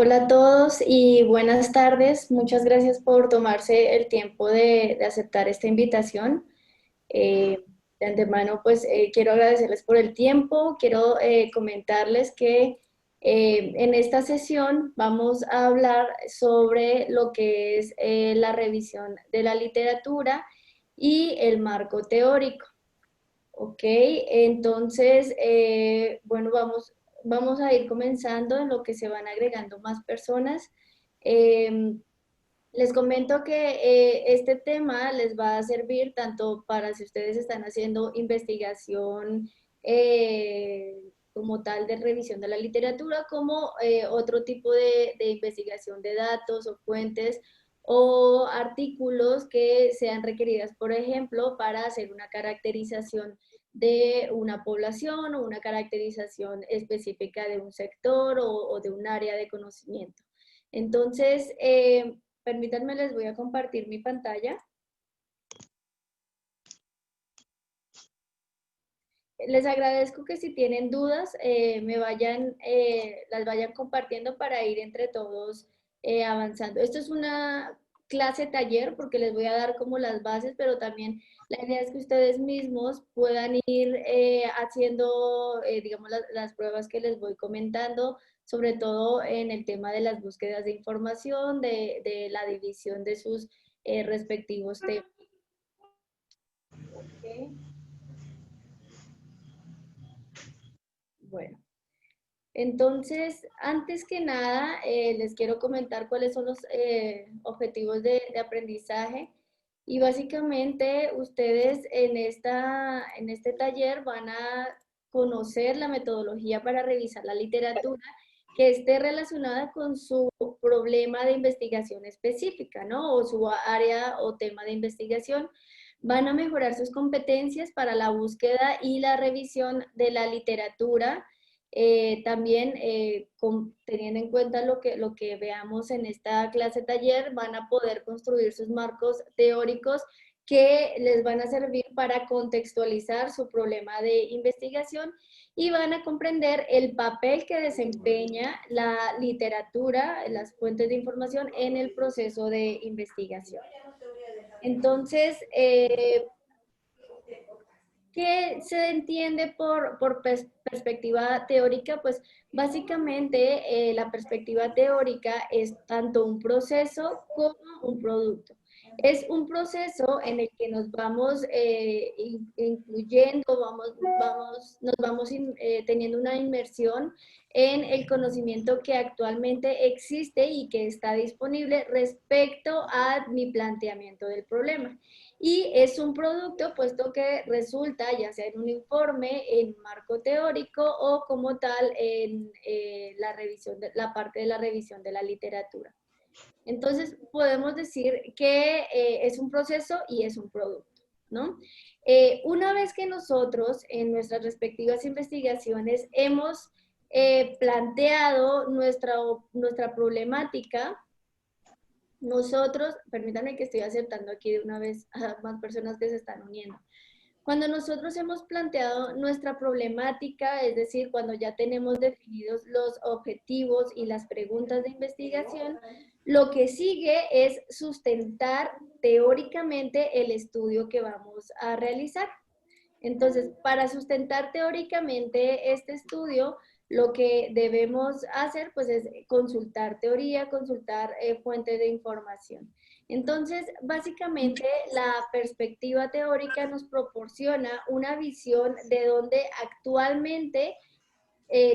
Hola a todos y buenas tardes. Muchas gracias por tomarse el tiempo de aceptar esta invitación. Eh, de antemano, pues quiero agradecerles por el tiempo. Quiero comentarles que en esta sesión vamos a hablar sobre lo que es la revisión de la literatura y el marco teórico. Ok, entonces, bueno, vamos a ir comenzando en lo que se van agregando más personas. Em, Les comento que este tema les va a servir tanto para si ustedes están haciendo investigación como tal de revisión de la literatura, como otro tipo de investigación de datos o fuentes o artículos que sean requeridas, por ejemplo, para hacer una caracterización de una población o una caracterización específica de un sector o de un área de conocimiento. Entonces, permítanme, les voy a compartir mi pantalla. Les agradezco que si tienen dudas, las vayan compartiendo para ir entre todos avanzando. Esto es una clase taller porque les voy a dar como las bases, pero también la idea es que ustedes mismos puedan ir haciendo, digamos, las pruebas que les voy comentando, sobre todo en el tema de las búsquedas de información, de la división de sus respectivos temas. ¿Ok? Bueno. Entonces, antes que nada, les quiero comentar cuáles son los objetivos de aprendizaje. Y básicamente, ustedes en este taller van a conocer la metodología para revisar la literatura que esté relacionada con su problema de investigación específica, ¿no? O su área o tema de investigación. Van a mejorar sus competencias para la búsqueda y la revisión de la literatura también, teniendo en cuenta lo que veamos en esta clase taller, van a poder construir sus marcos teóricos que les van a servir para contextualizar su problema de investigación y van a comprender el papel que desempeña la literatura, las fuentes de información en el proceso de investigación. Entonces, ¿qué se entiende por perspectiva teórica? Pues básicamente la perspectiva teórica es tanto un proceso como un producto. Es un proceso en el que nos vamos incluyendo, nos vamos teniendo una inmersión en el conocimiento que actualmente existe y que está disponible respecto a mi planteamiento del problema. Y es un producto puesto que resulta ya sea en un informe, en marco teórico o como tal en la revisión la parte de la revisión de la literatura. Entonces podemos decir que es un proceso y es un producto, ¿no? Una vez que nosotros en nuestras respectivas investigaciones hemos planteado nuestra problemática, nosotros, permítanme que estoy aceptando aquí de una vez a más personas que se están uniendo. Cuando nosotros hemos planteado nuestra problemática, es decir, cuando ya tenemos definidos los objetivos y las preguntas de investigación, lo que sigue es sustentar teóricamente el estudio que vamos a realizar. Entonces, para sustentar teóricamente este estudio, lo que debemos hacer pues es consultar teoría, consultar fuentes de información. Entonces, básicamente la perspectiva teórica nos proporciona una visión de donde actualmente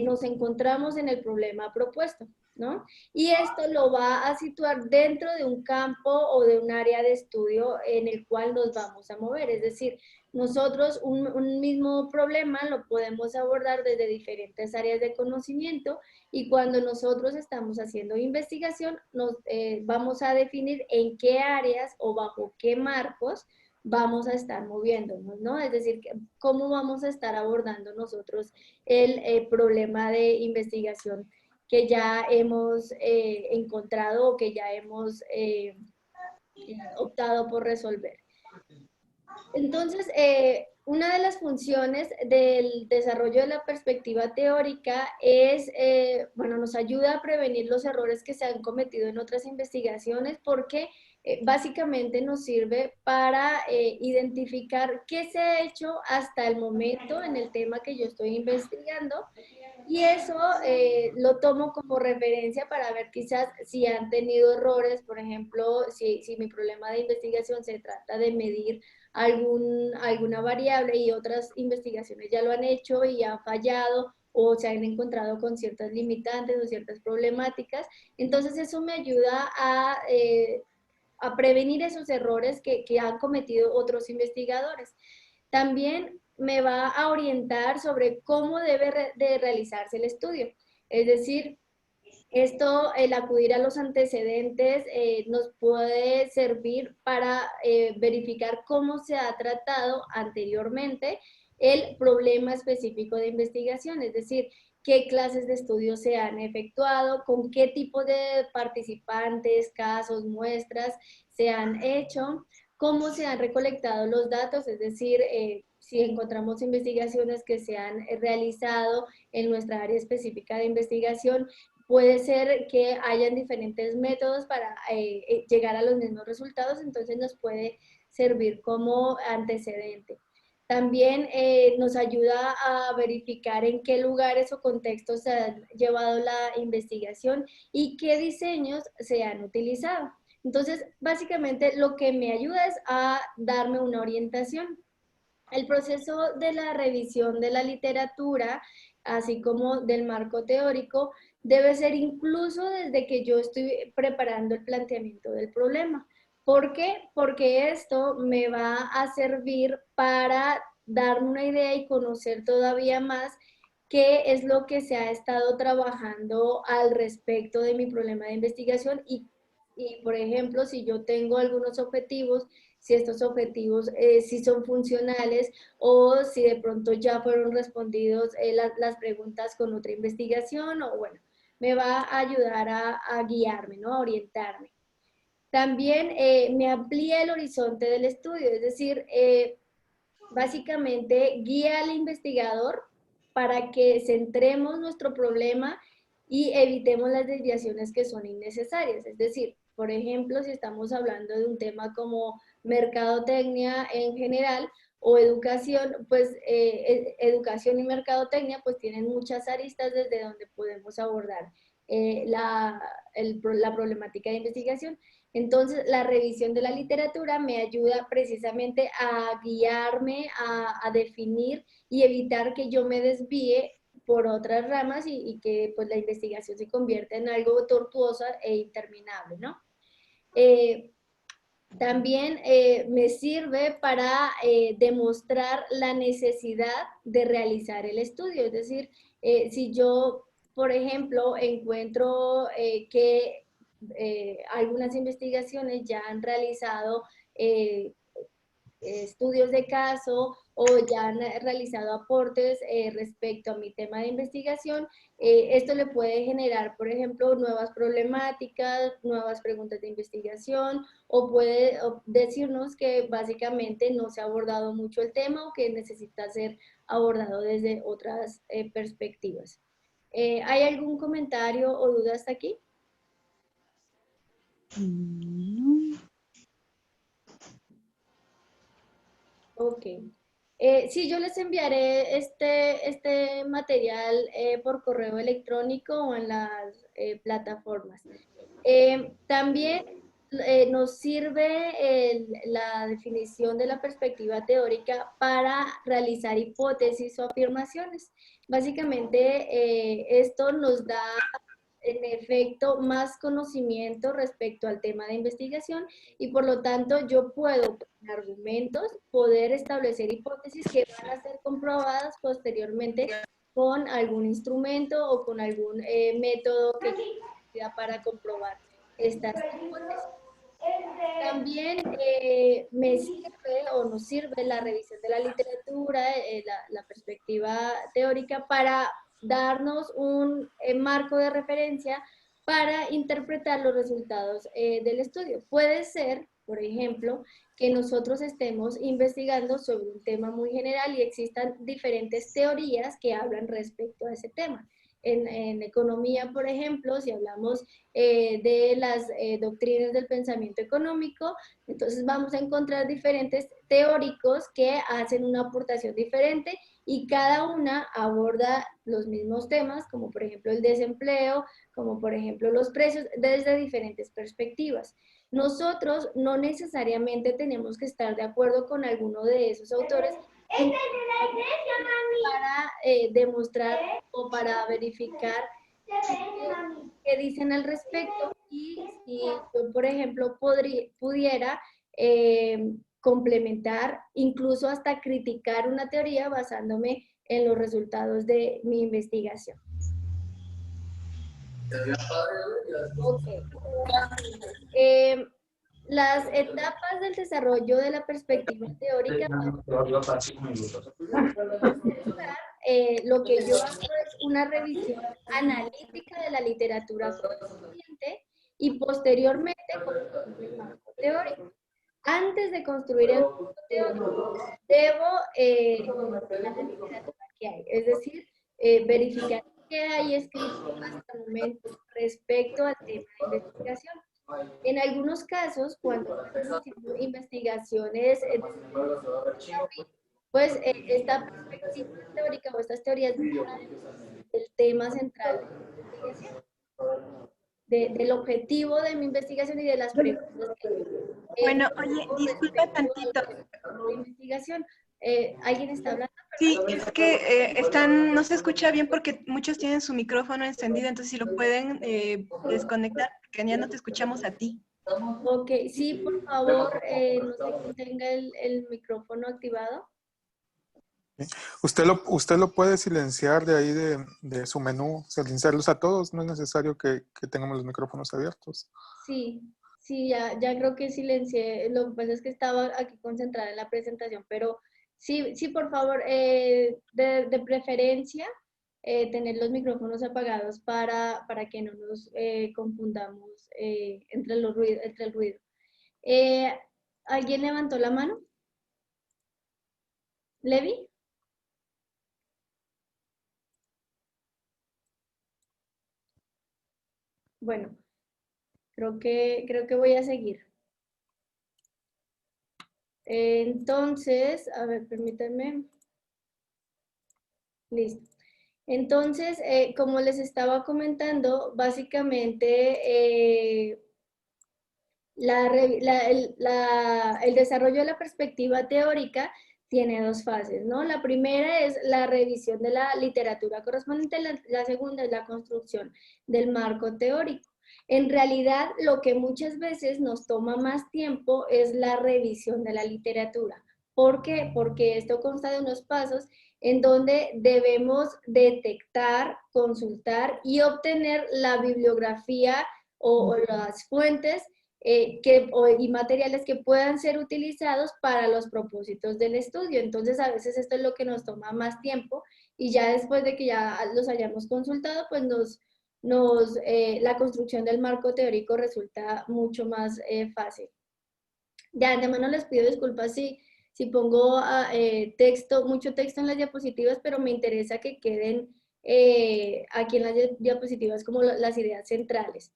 nos encontramos en el problema propuesto, ¿no? Y esto lo va a situar dentro de un campo o de un área de estudio en el cual nos vamos a mover. Es decir, nosotros un mismo problema lo podemos abordar desde diferentes áreas de conocimiento y cuando nosotros estamos haciendo investigación, nos vamos a definir en qué áreas o bajo qué marcos vamos a estar moviéndonos, ¿no? Es decir, cómo vamos a estar abordando nosotros el problema de investigación que ya hemos encontrado o que ya hemos optado por resolver. Entonces, Una de las funciones del desarrollo de la perspectiva teórica es, bueno, nos ayuda a prevenir los errores que se han cometido en otras investigaciones porque básicamente nos sirve para identificar qué se ha hecho hasta el momento en el tema que yo estoy investigando y eso lo tomo como referencia para ver quizás si han tenido errores, por ejemplo, si mi problema de investigación se trata de medir alguna variable y otras investigaciones ya lo han hecho y han fallado o se han encontrado con ciertas limitantes o ciertas problemáticas. Entonces eso me ayuda a prevenir esos errores que han cometido otros investigadores. También me va a orientar sobre cómo debe de realizarse el estudio. Es decir, esto, el acudir a los antecedentes, nos puede servir para verificar cómo se ha tratado anteriormente el problema específico de investigación, es decir, qué clases de estudios se han efectuado, con qué tipo de participantes, casos, muestras se han hecho, cómo se han recolectado los datos, es decir, si encontramos investigaciones que se han realizado en nuestra área específica de investigación, puede ser que hayan diferentes métodos para llegar a los mismos resultados, entonces nos puede servir como antecedente. También nos ayuda a verificar en qué lugares o contextos se ha llevado la investigación y qué diseños se han utilizado. Entonces, básicamente lo que me ayuda es a darme una orientación. El proceso de la revisión de la literatura, así como del marco teórico, debe ser incluso desde que yo estoy preparando el planteamiento del problema. ¿Por qué? Porque esto me va a servir para darme una idea y conocer todavía más qué es lo que se ha estado trabajando al respecto de mi problema de investigación y por ejemplo, si yo tengo algunos objetivos, si estos objetivos si son funcionales o si de pronto ya fueron respondidos las preguntas con otra investigación o bueno, me va a ayudar a guiarme, ¿no? A orientarme. También me amplía el horizonte del estudio, es decir, básicamente guía al investigador para que centremos nuestro problema y evitemos las desviaciones que son innecesarias. Es decir, por ejemplo, si estamos hablando de un tema como mercadotecnia en general o educación, pues educación y mercadotecnia pues tienen muchas aristas desde donde podemos abordar la problemática de investigación. Entonces, la revisión de la literatura me ayuda precisamente a guiarme, a definir y evitar que yo me desvíe por otras ramas y que pues la investigación se convierta en algo tortuosa e interminable, ¿no? Eh, también me sirve para demostrar la necesidad de realizar el estudio, es decir, si yo, por ejemplo, encuentro que algunas investigaciones ya han realizado eh, estudios de caso o ya han realizado aportes respecto a mi tema de investigación. Esto le puede generar, por ejemplo, nuevas problemáticas, nuevas preguntas de investigación o puede decirnos que básicamente no se ha abordado mucho el tema o que necesita ser abordado desde otras perspectivas. ¿Hay algún comentario o duda hasta aquí? Ok. Sí, yo les enviaré este material por correo electrónico o en las plataformas. También nos sirve la definición de la perspectiva teórica para realizar hipótesis o afirmaciones. Básicamente, esto nos da en efecto más conocimiento respecto al tema de investigación y por lo tanto yo puedo con argumentos poder establecer hipótesis que van a ser comprobadas posteriormente con algún instrumento o con algún método que yo para comprobar estas hipótesis. También me sirve o nos sirve la revisión de la literatura, la perspectiva teórica, para darnos un marco de referencia para interpretar los resultados del estudio. Puede ser, por ejemplo, que nosotros estemos investigando sobre un tema muy general y existan diferentes teorías que hablan respecto a ese tema. En economía, por ejemplo, si hablamos de las doctrinas del pensamiento económico, entonces vamos a encontrar diferentes teóricos que hacen una aportación diferente y cada una aborda los mismos temas, como por ejemplo el desempleo, como por ejemplo los precios, desde diferentes perspectivas. Nosotros no necesariamente tenemos que estar de acuerdo con alguno de esos autores para demostrar o para verificar qué dicen al respecto y si yo, por ejemplo, pudiera complementar, incluso hasta criticar una teoría basándome en los resultados de mi investigación. Okay. Las etapas del desarrollo de la perspectiva teórica, lo que yo hago es una revisión analítica de la literatura correspondiente y posteriormente construir el marco teórico. Antes de construir el marco teórico, debo la literatura que hay, es decir, verificar qué hay escrito hasta el momento respecto al tema de investigación. En algunos casos, cuando estamos haciendo investigaciones, pues esta perspectiva teórica o estas teorías del tema central de la investigación, del objetivo de mi investigación y de las preguntas que bueno, oye, disculpa tantito. De investigación. ¿Alguien está hablando? Sí, es que no se escucha bien porque muchos tienen su micrófono encendido, entonces si lo pueden desconectar, porque ya no te escuchamos a ti. Ok, sí, por favor, no sé quién tenga el micrófono activado. Usted lo puede silenciar de ahí de su menú, silenciarlos a todos, no es necesario que tengamos los micrófonos abiertos. Sí, sí, ya creo que silencié, lo que pasa es que estaba aquí concentrada en la presentación, pero sí, sí, por favor, de preferencia, tener los micrófonos apagados para que no nos confundamos entre el ruido. ¿Alguien levantó la mano? ¿Levi? Bueno, creo que voy a seguir. Entonces, a ver, permítanme. Listo. Entonces, como les estaba comentando, básicamente el desarrollo de la perspectiva teórica tiene dos fases, ¿no? La primera es la revisión de la literatura correspondiente, la segunda es la construcción del marco teórico. En realidad, lo que muchas veces nos toma más tiempo es la revisión de la literatura. ¿Por qué? Porque esto consta de unos pasos en donde debemos detectar, consultar y obtener la bibliografía o las fuentes y materiales que puedan ser utilizados para los propósitos del estudio. Entonces, a veces esto es lo que nos toma más tiempo y ya después de que ya los hayamos consultado, pues la construcción del marco teórico resulta mucho más fácil. De antemano les pido disculpas si pongo mucho texto en las diapositivas, pero me interesa que queden aquí en las diapositivas como las ideas centrales.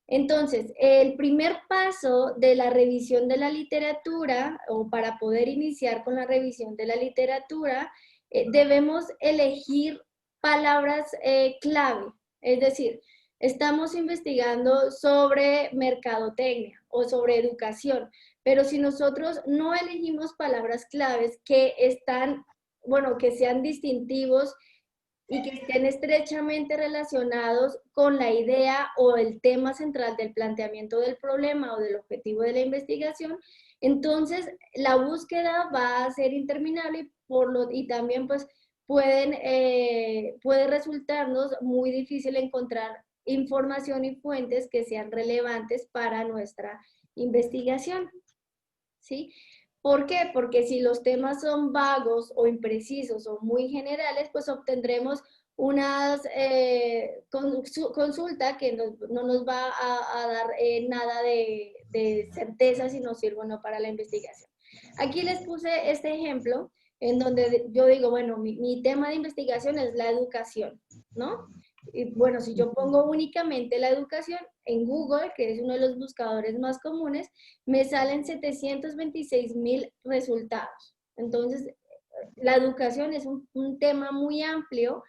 Entonces, el primer paso de la revisión de la literatura, o para poder iniciar con la revisión de la literatura, debemos elegir palabras clave. Es decir, estamos investigando sobre mercadotecnia o sobre educación, pero si nosotros no elegimos palabras claves que que sean distintivos y que estén estrechamente relacionados con la idea o el tema central del planteamiento del problema o del objetivo de la investigación, entonces la búsqueda va a ser interminable y también pues puede resultarnos muy difícil encontrar información y fuentes que sean relevantes para nuestra investigación, ¿sí? ¿Por qué? Porque si los temas son vagos o imprecisos o muy generales, pues obtendremos una consulta que no nos va a dar nada de certeza si nos sirve o no para la investigación. Aquí les puse este ejemplo en donde yo digo, bueno, mi tema de investigación es la educación, ¿no? Y bueno, si yo pongo únicamente la educación en Google, que es uno de los buscadores más comunes, me salen 726,000 resultados. Entonces, la educación es un tema muy amplio,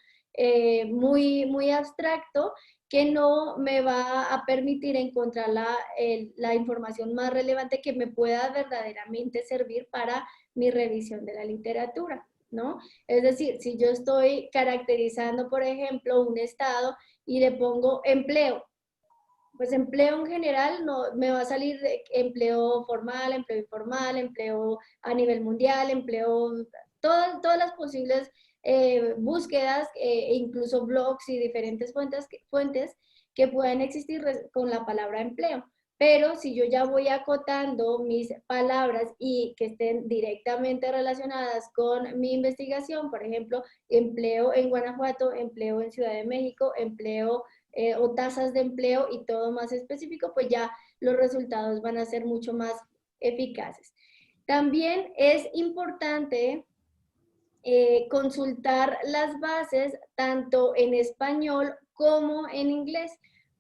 muy abstracto, que no me va a permitir encontrar la información más relevante que me pueda verdaderamente servir para mi revisión de la literatura, ¿no? Es decir, si yo estoy caracterizando, por ejemplo, un estado y le pongo empleo, pues empleo en general no me va a salir de empleo formal, empleo informal, empleo a nivel mundial, empleo, todas las posibles búsquedas, e incluso blogs y diferentes fuentes que puedan existir con la palabra empleo. Pero si yo ya voy acotando mis palabras y que estén directamente relacionadas con mi investigación, por ejemplo, empleo en Guanajuato, empleo en Ciudad de México, empleo o tasas de empleo y todo más específico, pues ya los resultados van a ser mucho más eficaces. También es importante consultar las bases tanto en español como en inglés.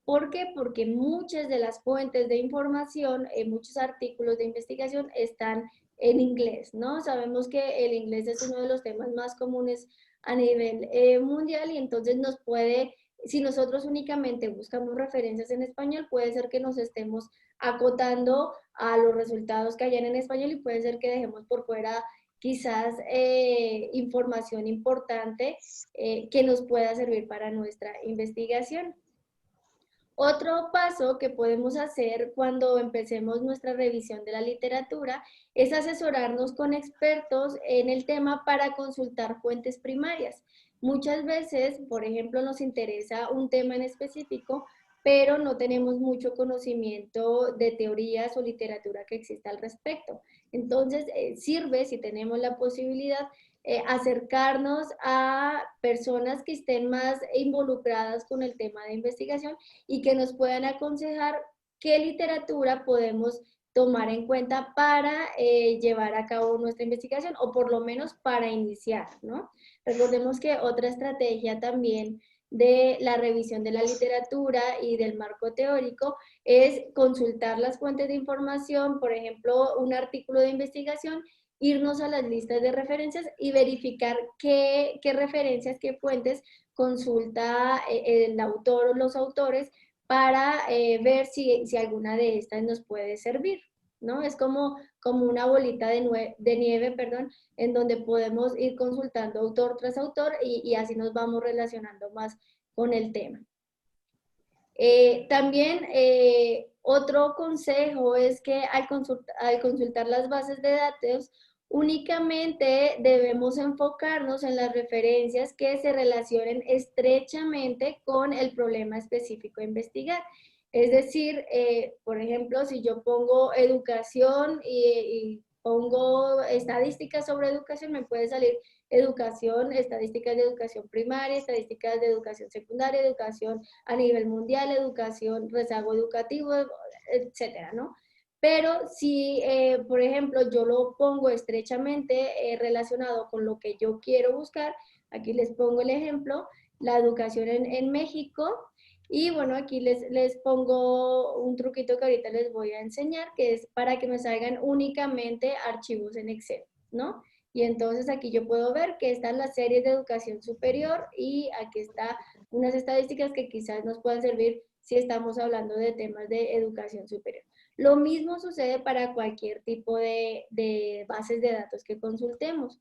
¿Por qué? Porque muchas de las fuentes de información, muchos artículos de investigación están en inglés, ¿no? Sabemos que el inglés es uno de los temas más comunes a nivel mundial y entonces nos puede, si nosotros únicamente buscamos referencias en español, puede ser que nos estemos acotando a los resultados que hayan en español y puede ser que dejemos por fuera quizás información importante que nos pueda servir para nuestra investigación. Otro paso que podemos hacer cuando empecemos nuestra revisión de la literatura es asesorarnos con expertos en el tema para consultar fuentes primarias. Muchas veces, por ejemplo, nos interesa un tema en específico, pero no tenemos mucho conocimiento de teorías o literatura que exista al respecto. Entonces, sirve, si tenemos la posibilidad, acercarnos a personas que estén más involucradas con el tema de investigación y que nos puedan aconsejar qué literatura podemos tomar en cuenta para llevar a cabo nuestra investigación o por lo menos para iniciar, ¿no? Recordemos que otra estrategia también de la revisión de la literatura y del marco teórico es consultar las fuentes de información, por ejemplo, un artículo de investigación, irnos a las listas de referencias y verificar qué referencias, qué fuentes consulta el autor o los autores para ver si alguna de estas nos puede servir, ¿no? Es como una bolita de nieve, perdón, en donde podemos ir consultando autor tras autor y así nos vamos relacionando más con el tema. También otro consejo es que al consultar las bases de datos, únicamente debemos enfocarnos en las referencias que se relacionen estrechamente con el problema específico a investigar. Es decir, por ejemplo, si yo pongo educación y pongo estadísticas sobre educación, me puede salir educación, estadísticas de educación primaria, estadísticas de educación secundaria, educación a nivel mundial, educación, rezago educativo, etcétera, ¿no? Pero si, por ejemplo, yo lo pongo estrechamente relacionado con lo que yo quiero buscar, aquí les pongo el ejemplo, la educación en México, y bueno, aquí les pongo un truquito que ahorita les voy a enseñar, que es para que me salgan únicamente archivos en Excel, ¿no? Y entonces aquí yo puedo ver que están las series de educación superior y aquí está unas estadísticas que quizás nos puedan servir si estamos hablando de temas de educación superior. Lo mismo sucede para cualquier tipo de bases de datos que consultemos.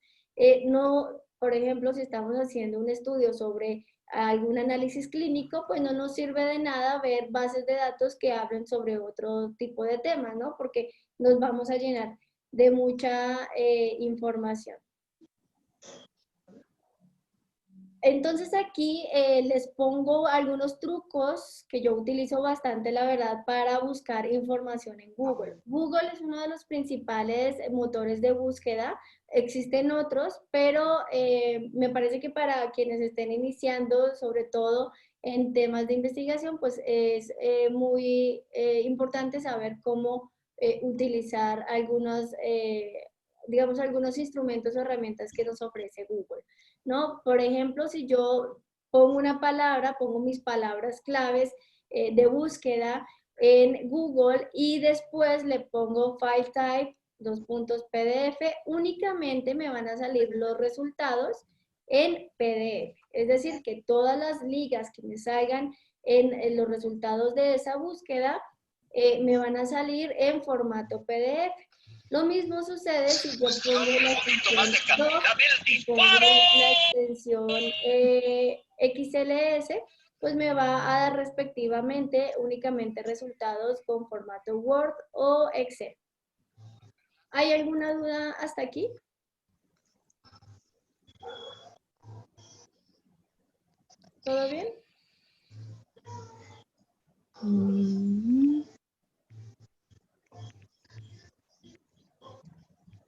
No, por ejemplo, si estamos haciendo un estudio sobre algún análisis clínico, pues no nos sirve de nada ver bases de datos que hablen sobre otro tipo de temas, ¿no? Porque nos vamos a llenar de mucha información. Entonces aquí les pongo algunos trucos que yo utilizo bastante, la verdad, para buscar información en Google. Google es uno de los principales motores de búsqueda. Existen otros, pero me parece que para quienes estén iniciando, sobre todo en temas de investigación, pues es muy importante saber cómo utilizar algunos, digamos, algunos instrumentos o herramientas que nos ofrece Google, ¿no? Por ejemplo, si yo pongo una palabra, pongo mis palabras claves de búsqueda en Google y después le pongo file type, dos puntos PDF, únicamente me van a salir los resultados en PDF. Es decir, que todas las ligas que me salgan en los resultados de esa búsqueda me van a salir en formato PDF. Lo mismo sucede si yo pongo la extensión doc, pongo la extensión XLS, pues me va a dar respectivamente únicamente resultados con formato Word o Excel. ¿Hay alguna duda hasta aquí? ¿Todo bien?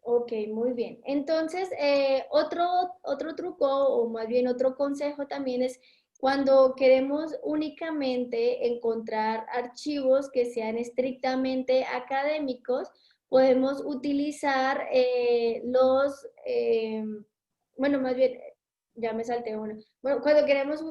Ok, muy bien. Entonces, otro truco, o más bien otro consejo también es cuando queremos únicamente encontrar archivos que sean estrictamente académicos, podemos utilizar bueno, más bien, ya me salté uno. Bueno, cuando queremos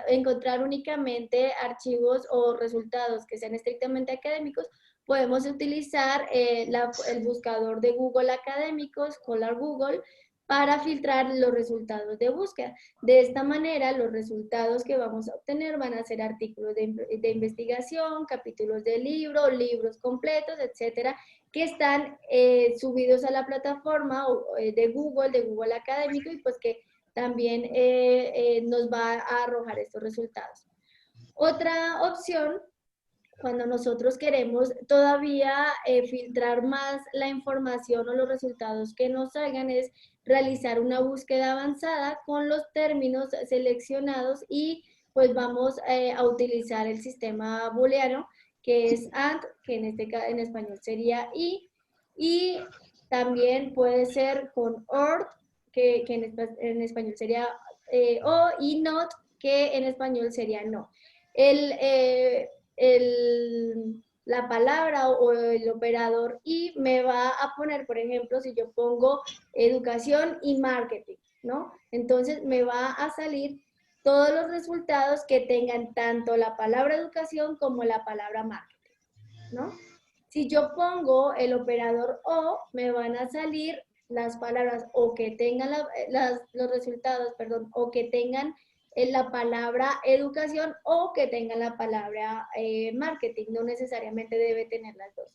encontrar únicamente archivos o resultados que sean estrictamente académicos, podemos utilizar el buscador de Google Académicos, Scholar Google, para filtrar los resultados de búsqueda. De esta manera, los resultados que vamos a obtener van a ser artículos de investigación, capítulos de libro, libros completos, etcétera, que están subidos a la plataforma de Google Académico, y pues que también nos va a arrojar estos resultados. Otra opción, cuando nosotros queremos todavía filtrar más la información o los resultados que nos salgan, es realizar una búsqueda avanzada con los términos seleccionados, y pues vamos a utilizar el sistema booleano, que es AND, que en español sería y también puede ser con OR, que en español sería o, y NOT, que en español sería no. La palabra o el operador y me va a poner, por ejemplo, si yo pongo educación y marketing, ¿no? Entonces me va a salir todos los resultados que tengan tanto la palabra educación como la palabra marketing, ¿no? Si yo pongo el operador o, me van a salir las palabras o que tengan los resultados, perdón, o que tengan la palabra educación o que tengan la palabra marketing. No necesariamente debe tener las dos.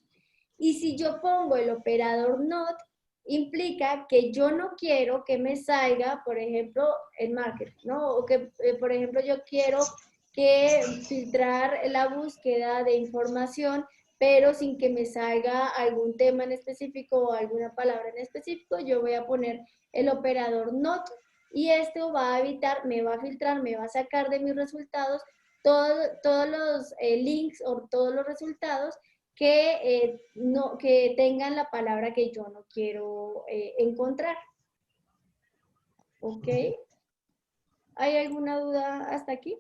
Y si yo pongo el operador not, implica que yo no quiero que me salga, por ejemplo, el marketing, ¿no? O que, por ejemplo, yo quiero que filtrar la búsqueda de información, pero sin que me salga algún tema en específico o alguna palabra en específico, yo voy a poner el operador not, y esto va a evitar, me va a filtrar, me va a sacar de mis resultados todos los links o todos los resultados que tengan la palabra que yo no quiero encontrar. ¿Ok? ¿Hay alguna duda hasta aquí?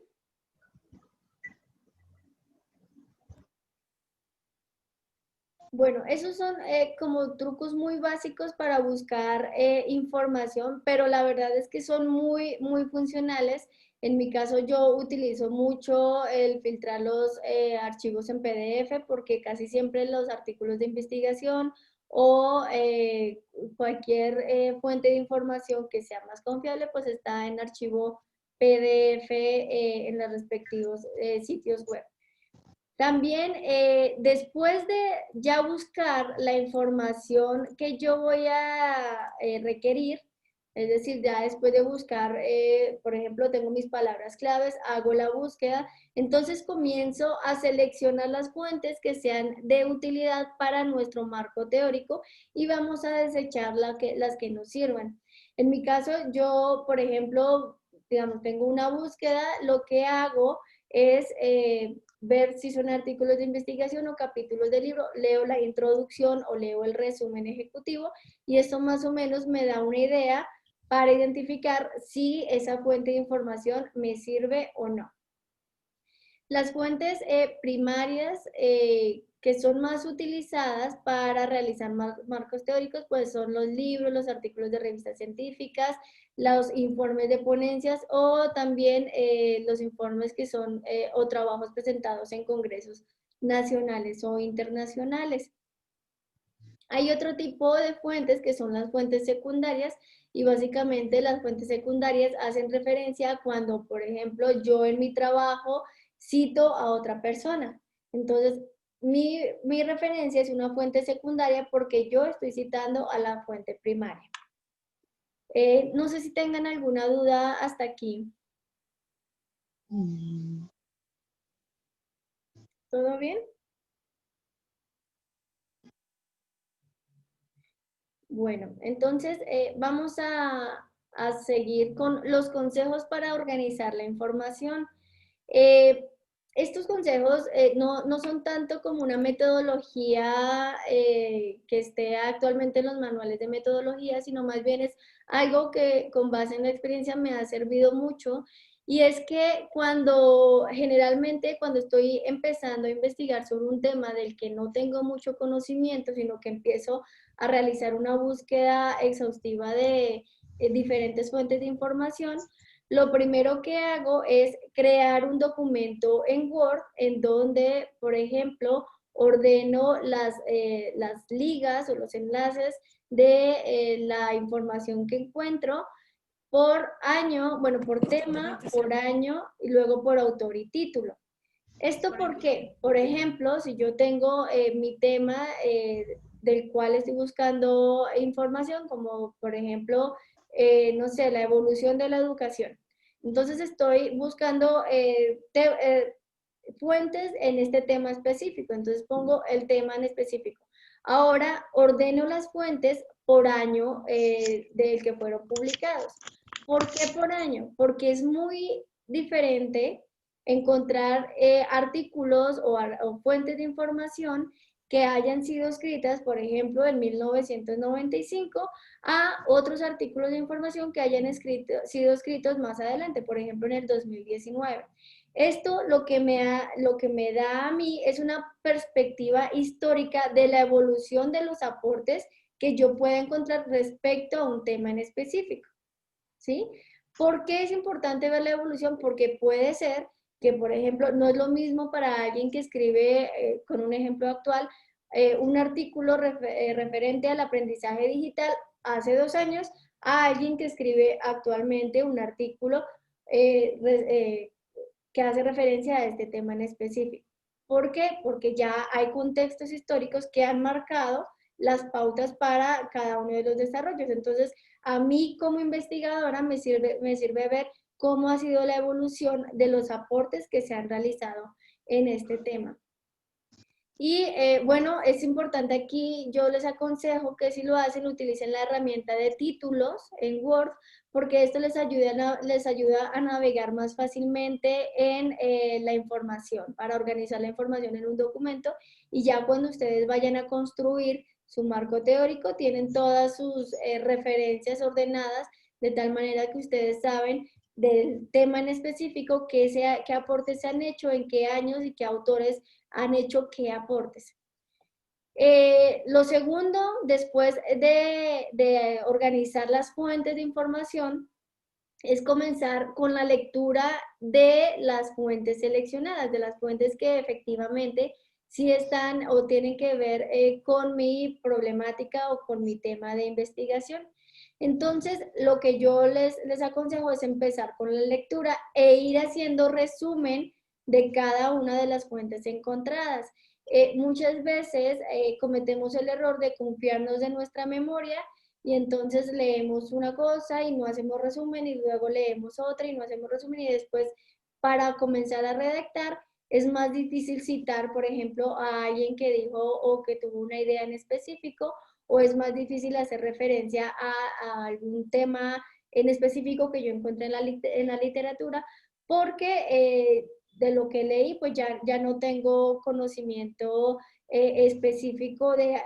Bueno, esos son como trucos muy básicos para buscar información, pero la verdad es que son muy, muy funcionales. En mi caso, yo utilizo mucho el filtrar los archivos en PDF, porque casi siempre los artículos de investigación o cualquier fuente de información que sea más confiable, pues está en archivo PDF en los respectivos sitios web. También, después de ya buscar la información que yo voy a requerir, es decir, ya después de buscar, por ejemplo, tengo mis palabras claves, hago la búsqueda, entonces comienzo a seleccionar las fuentes que sean de utilidad para nuestro marco teórico, y vamos a desechar las que nos sirvan. En mi caso, yo, por ejemplo, digamos, tengo una búsqueda, lo que hago es ver si son artículos de investigación o capítulos de libro, leo la introducción o leo el resumen ejecutivo y esto más o menos me da una idea para identificar si esa fuente de información me sirve o no. Las fuentes primarias que son más utilizadas para realizar marcos teóricos, pues son los libros, los artículos de revistas científicas, los informes de ponencias o también los informes que son o trabajos presentados en congresos nacionales o internacionales. Hay otro tipo de fuentes que son las fuentes secundarias y básicamente las fuentes secundarias hacen referencia a cuando, por ejemplo, yo en mi trabajo cito a otra persona. Entonces, mi referencia es una fuente secundaria porque yo estoy citando a la fuente primaria. No sé si tengan alguna duda hasta aquí. ¿Todo bien? Bueno, entonces vamos a seguir con los consejos para organizar la información. Estos consejos no son tanto como una metodología que esté actualmente en los manuales de metodología, sino más bien es algo que con base en la experiencia me ha servido mucho. Y es que generalmente cuando estoy empezando a investigar sobre un tema del que no tengo mucho conocimiento, sino que empiezo a realizar una búsqueda exhaustiva de diferentes fuentes de información, lo primero que hago es crear un documento en Word en donde, por ejemplo, ordeno las ligas o los enlaces de la información que encuentro por año, bueno, por tema, por año y luego por autor y título. ¿Esto por qué? Por ejemplo, si yo tengo mi tema del cual estoy buscando información, como por ejemplo, no sé, la evolución de la educación. Entonces estoy buscando fuentes en este tema específico, entonces pongo el tema en específico. Ahora ordeno las fuentes por año del que fueron publicados. ¿Por qué por año? Porque es muy diferente encontrar artículos o fuentes de información que hayan sido escritas, por ejemplo, en 1995, a otros artículos de información que hayan sido escritos más adelante, por ejemplo, en el 2019. Esto lo que me da a mí es una perspectiva histórica de la evolución de los aportes que yo pueda encontrar respecto a un tema en específico, ¿sí? ¿Por qué es importante ver la evolución? Porque puede ser que, por ejemplo, no es lo mismo para alguien que escribe, con un ejemplo actual, un artículo referente al aprendizaje digital hace 2 años a alguien que escribe actualmente un artículo que hace referencia a este tema en específico. ¿Por qué? Porque ya hay contextos históricos que han marcado las pautas para cada uno de los desarrollos. Entonces, a mí como investigadora me sirve ver cómo ha sido la evolución de los aportes que se han realizado en este tema. Y bueno, es importante aquí, yo les aconsejo que si lo hacen, utilicen la herramienta de títulos en Word, porque esto les ayuda a navegar más fácilmente en la información, para organizar la información en un documento, y ya cuando ustedes vayan a construir su marco teórico, tienen todas sus referencias ordenadas, de tal manera que ustedes saben del tema en específico, qué aportes se han hecho, en qué años y qué autores han hecho qué aportes. Lo segundo, después de organizar las fuentes de información, es comenzar con la lectura de las fuentes seleccionadas, de las fuentes que efectivamente sí están o tienen que ver con mi problemática o con mi tema de investigación. Entonces, lo que yo les aconsejo es empezar con la lectura e ir haciendo resumen de cada una de las fuentes encontradas. Muchas veces cometemos el error de confiarnos de nuestra memoria y entonces leemos una cosa y no hacemos resumen y luego leemos otra y no hacemos resumen y después para comenzar a redactar es más difícil citar, por ejemplo, a alguien que dijo o que tuvo una idea en específico, o es más difícil hacer referencia a algún tema en específico que yo encontré en la literatura, porque de lo que leí, pues ya no tengo conocimiento específico de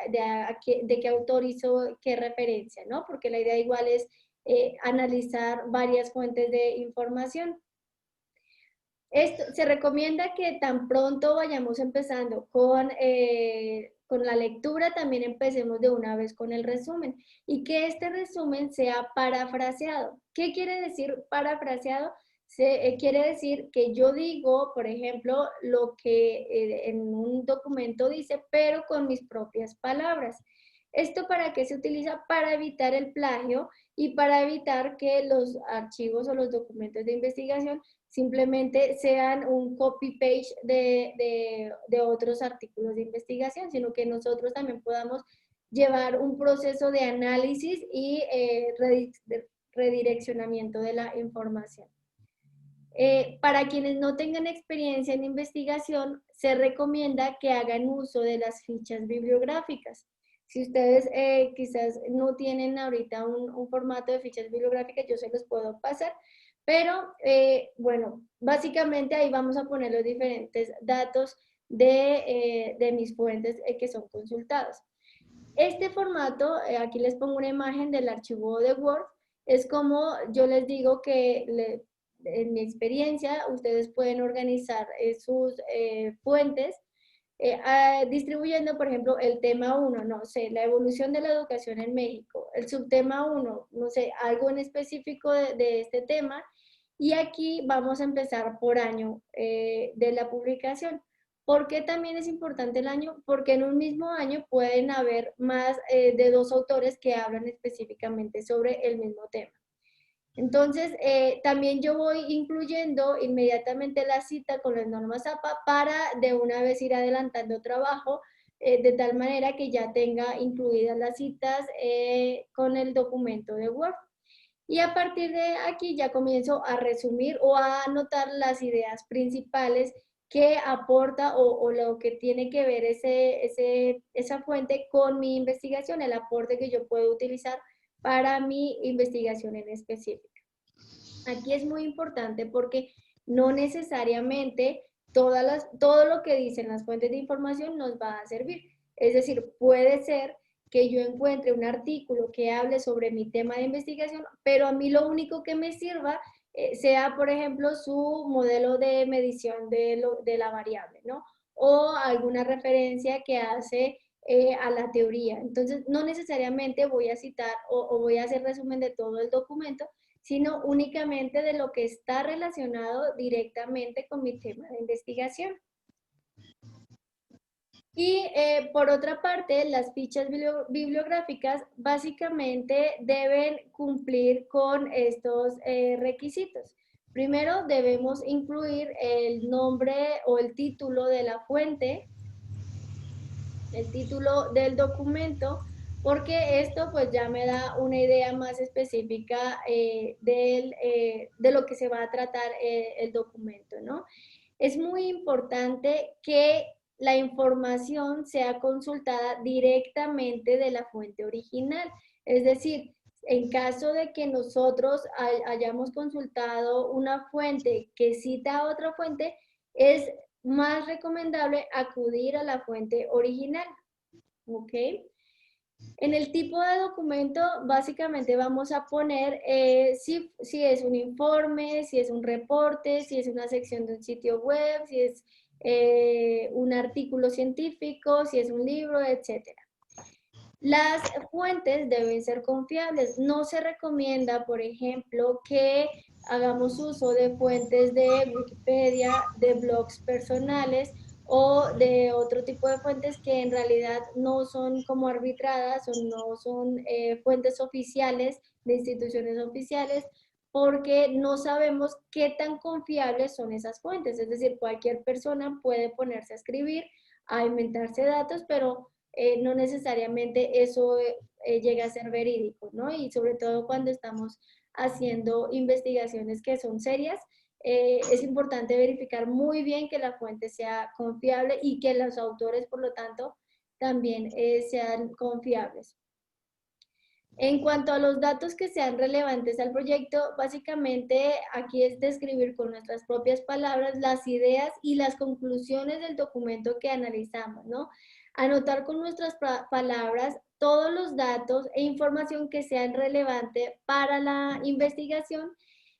qué autor hizo qué referencia, ¿no? Porque la idea igual es analizar varias fuentes de información. Esto, se recomienda que tan pronto vayamos empezando con la lectura, también empecemos de una vez con el resumen y que este resumen sea parafraseado. ¿Qué quiere decir parafraseado? Quiere decir que yo digo, por ejemplo, lo que en un documento dice, pero con mis propias palabras. ¿Esto para qué se utiliza? Para evitar el plagio y para evitar que los archivos o los documentos de investigación simplemente sean un copy-paste de otros artículos de investigación, sino que nosotros también podamos llevar un proceso de análisis y redireccionamiento de la información. Para quienes no tengan experiencia en investigación, se recomienda que hagan uso de las fichas bibliográficas. Si ustedes quizás no tienen ahorita un formato de fichas bibliográficas, yo se los puedo pasar. Pero, bueno, básicamente ahí vamos a poner los diferentes datos de mis fuentes que son consultados. Este formato, aquí les pongo una imagen del archivo de Word, es como yo les digo que en mi experiencia ustedes pueden organizar sus fuentes distribuyendo, por ejemplo, el tema 1, no sé, la evolución de la educación en México, el subtema 1, no sé, algo en específico de este tema, y aquí vamos a empezar por año de la publicación. ¿Por qué también es importante el año? Porque en un mismo año pueden haber más de 2 autores que hablan específicamente sobre el mismo tema. Entonces, también yo voy incluyendo inmediatamente la cita con las normas APA para de una vez ir adelantando trabajo, de tal manera que ya tenga incluidas las citas con el documento de Word. Y a partir de aquí ya comienzo a resumir o a anotar las ideas principales que aporta o lo que tiene que ver esa fuente con mi investigación, el aporte que yo puedo utilizar para mi investigación en específico. Aquí es muy importante porque no necesariamente todo lo que dicen las fuentes de información nos va a servir. Es decir, puede ser que yo encuentre un artículo que hable sobre mi tema de investigación, pero a mí lo único que me sirva sea, por ejemplo, su modelo de medición de la variable, ¿no? O alguna referencia que hace a la teoría. Entonces, no necesariamente voy a citar o voy a hacer resumen de todo el documento, sino únicamente de lo que está relacionado directamente con mi tema de investigación. Y por otra parte, las fichas bibliográficas básicamente deben cumplir con estos requisitos. Primero, debemos incluir el nombre o el título de la fuente, el título del documento, porque esto pues ya me da una idea más específica de lo que se va a tratar el documento, ¿no? Es muy importante que la información sea consultada directamente de la fuente original. Es decir, en caso de que nosotros hayamos consultado una fuente que cita a otra fuente, es más recomendable acudir a la fuente original. ¿Ok? En el tipo de documento, básicamente vamos a poner si es un informe, si es un reporte, si es una sección de un sitio web, si es un artículo científico, si es un libro, etc. Las fuentes deben ser confiables. No se recomienda, por ejemplo, que hagamos uso de fuentes de Wikipedia, de blogs personales o de otro tipo de fuentes que en realidad no son como arbitradas o no son fuentes oficiales de instituciones oficiales, porque no sabemos qué tan confiables son esas fuentes. Es decir, cualquier persona puede ponerse a escribir, a inventarse datos, pero no necesariamente eso llega a ser verídico, ¿no? Y sobre todo cuando estamos haciendo investigaciones que son serias, es importante verificar muy bien que la fuente sea confiable y que los autores, por lo tanto, también sean confiables. En cuanto a los datos que sean relevantes al proyecto, básicamente aquí es describir con nuestras propias palabras las ideas y las conclusiones del documento que analizamos, ¿no? Anotar con nuestras palabras todos los datos e información que sean relevantes para la investigación,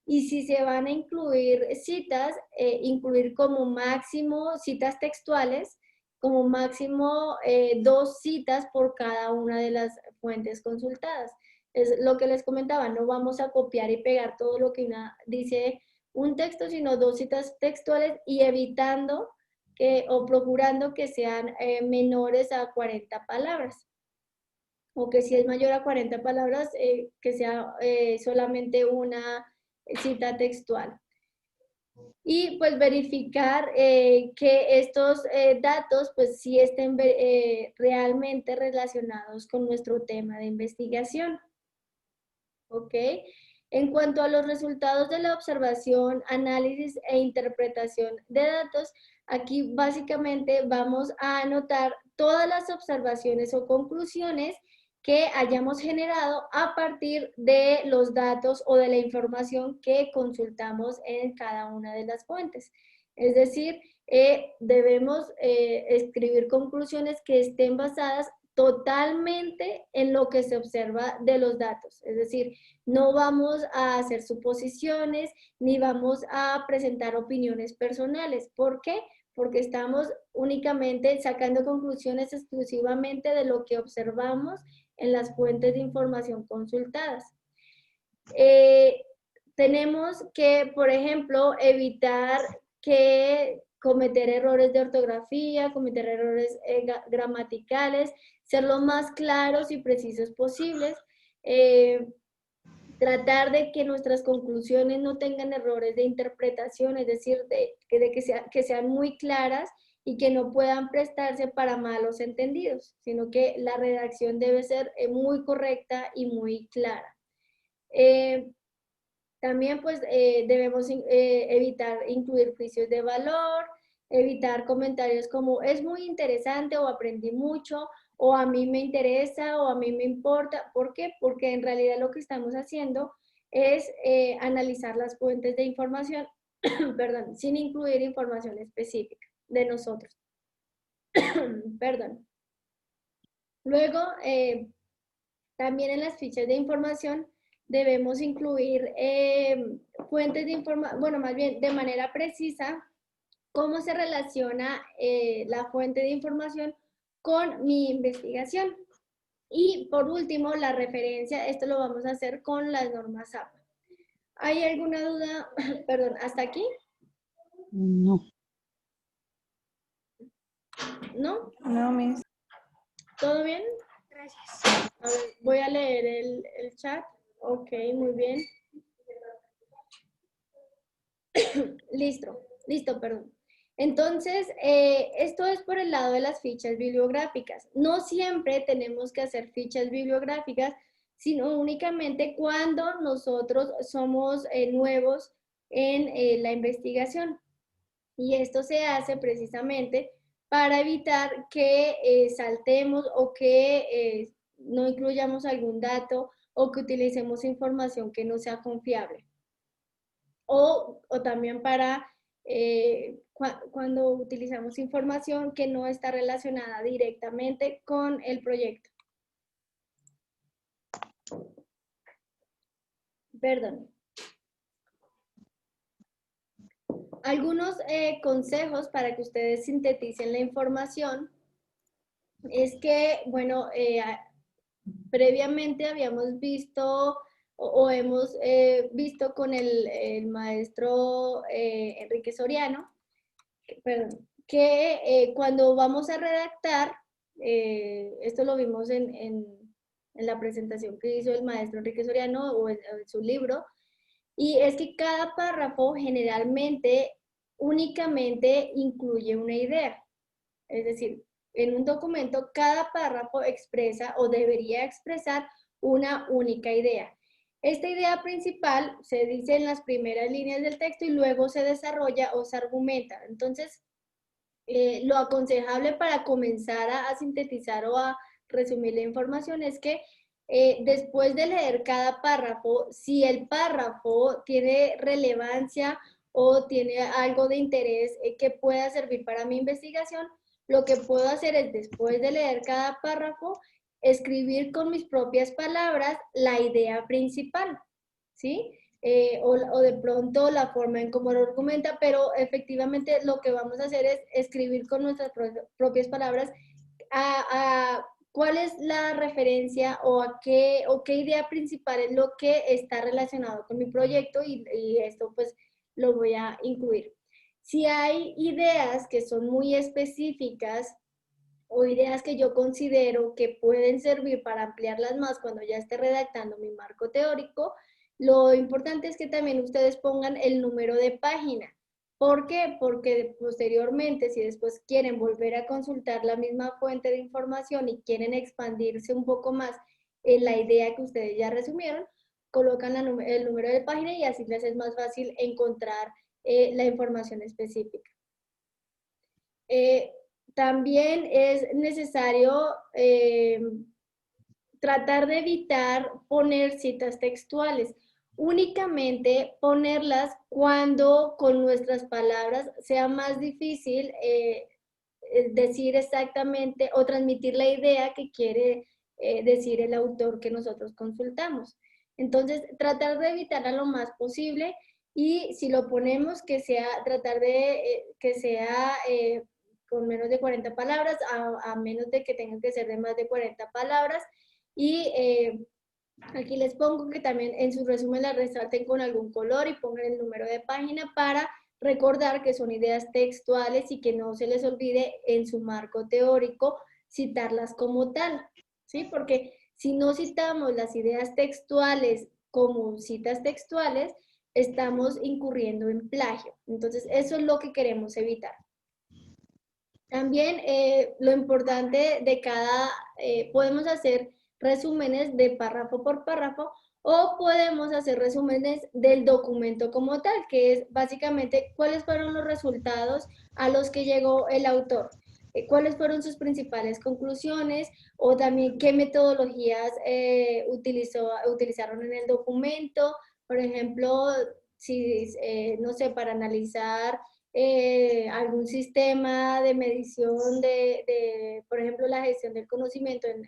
y si se van a incluir citas, incluir como máximo citas textuales, como máximo 2 citas por cada una de las fuentes consultadas. Es lo que les comentaba, no vamos a copiar y pegar todo lo que dice un texto, sino 2 citas textuales, y evitando o procurando que sean menores a 40 palabras. O que si es mayor a 40 palabras, que sea solamente una cita textual. Y pues verificar que estos datos pues sí estén realmente relacionados con nuestro tema de investigación. ¿Ok? En cuanto a los resultados de la observación, análisis e interpretación de datos, aquí básicamente vamos a anotar todas las observaciones o conclusiones que hayamos generado a partir de los datos o de la información que consultamos en cada una de las fuentes. Es decir, debemos escribir conclusiones que estén basadas totalmente en lo que se observa de los datos. Es decir, no vamos a hacer suposiciones ni vamos a presentar opiniones personales. ¿Por qué? Porque estamos únicamente sacando conclusiones exclusivamente de lo que observamos en las fuentes de información consultadas. Tenemos que, por ejemplo, evitar cometer errores de ortografía, cometer errores gramaticales, ser lo más claros y precisos posibles, tratar de que nuestras conclusiones no tengan errores de interpretación, es decir, que sean muy claras y que no puedan prestarse para malos entendidos, sino que la redacción debe ser muy correcta y muy clara. También pues debemos evitar incluir juicios de valor, evitar comentarios como es muy interesante o aprendí mucho o a mí me interesa o a mí me importa. ¿Por qué? Porque en realidad lo que estamos haciendo es analizar las fuentes de información, perdón, sin incluir información específica de nosotros. Perdón. Luego, también en las fichas de información debemos incluir fuentes de información, bueno, más bien de manera precisa, cómo se relaciona la fuente de información con mi investigación. Y por último, la referencia, esto lo vamos a hacer con las normas APA. ¿Hay alguna duda? Perdón, ¿hasta aquí? No. ¿No? No, Miss. ¿Todo bien? Gracias. A ver, voy a leer el chat. Ok, muy bien. Listo, perdón. Entonces, esto es por el lado de las fichas bibliográficas. No siempre tenemos que hacer fichas bibliográficas, sino únicamente cuando nosotros somos nuevos en la investigación. Y esto se hace precisamente para evitar que saltemos o que no incluyamos algún dato o que utilicemos información que no sea confiable. O también para cuando utilizamos información que no está relacionada directamente con el proyecto. Perdón. Algunos consejos para que ustedes sinteticen la información es que, bueno, previamente habíamos visto o hemos visto con el maestro Enrique Soriano, perdón, que cuando vamos a redactar, esto lo vimos en la presentación que hizo el maestro Enrique Soriano o en su libro, y es que cada párrafo generalmente únicamente incluye una idea. Es decir, en un documento cada párrafo expresa o debería expresar una única idea. Esta idea principal se dice en las primeras líneas del texto y luego se desarrolla o se argumenta. Entonces, lo aconsejable para comenzar a sintetizar o a resumir la información es que después de leer cada párrafo, si el párrafo tiene relevancia o tiene algo de interés que pueda servir para mi investigación, lo que puedo hacer es, después de leer cada párrafo, escribir con mis propias palabras la idea principal, ¿sí? O de pronto la forma en cómo lo argumenta, pero efectivamente lo que vamos a hacer es escribir con nuestras propias palabras cuál es la referencia o qué idea principal es lo que está relacionado con mi proyecto y esto pues lo voy a incluir. Si hay ideas que son muy específicas o ideas que yo considero que pueden servir para ampliarlas más cuando ya esté redactando mi marco teórico, lo importante es que también ustedes pongan el número de página. ¿Por qué? Porque posteriormente, si después quieren volver a consultar la misma fuente de información y quieren expandirse un poco más en la idea que ustedes ya resumieron, colocan el número de página y así les es más fácil encontrar la información específica. También es necesario tratar de evitar poner citas textuales. Únicamente ponerlas cuando con nuestras palabras sea más difícil decir exactamente o transmitir la idea que quiere decir el autor que nosotros consultamos. Entonces, tratar de evitarla lo más posible y si lo ponemos, tratar de que sea con menos de 40 palabras, a menos de que tenga que ser de más de 40 palabras. Y aquí les pongo que también en su resumen la resalten con algún color y pongan el número de página para recordar que son ideas textuales y que no se les olvide en su marco teórico citarlas como tal, ¿sí? Porque si no citamos las ideas textuales como citas textuales, estamos incurriendo en plagio. Entonces, eso es lo que queremos evitar. También lo importante de podemos hacer resúmenes de párrafo por párrafo o podemos hacer resúmenes del documento como tal, que es básicamente cuáles fueron los resultados a los que llegó el autor, cuáles fueron sus principales conclusiones o también qué metodologías utilizaron en el documento. Por ejemplo, si, no sé, para analizar algún sistema de medición por ejemplo, la gestión del conocimiento en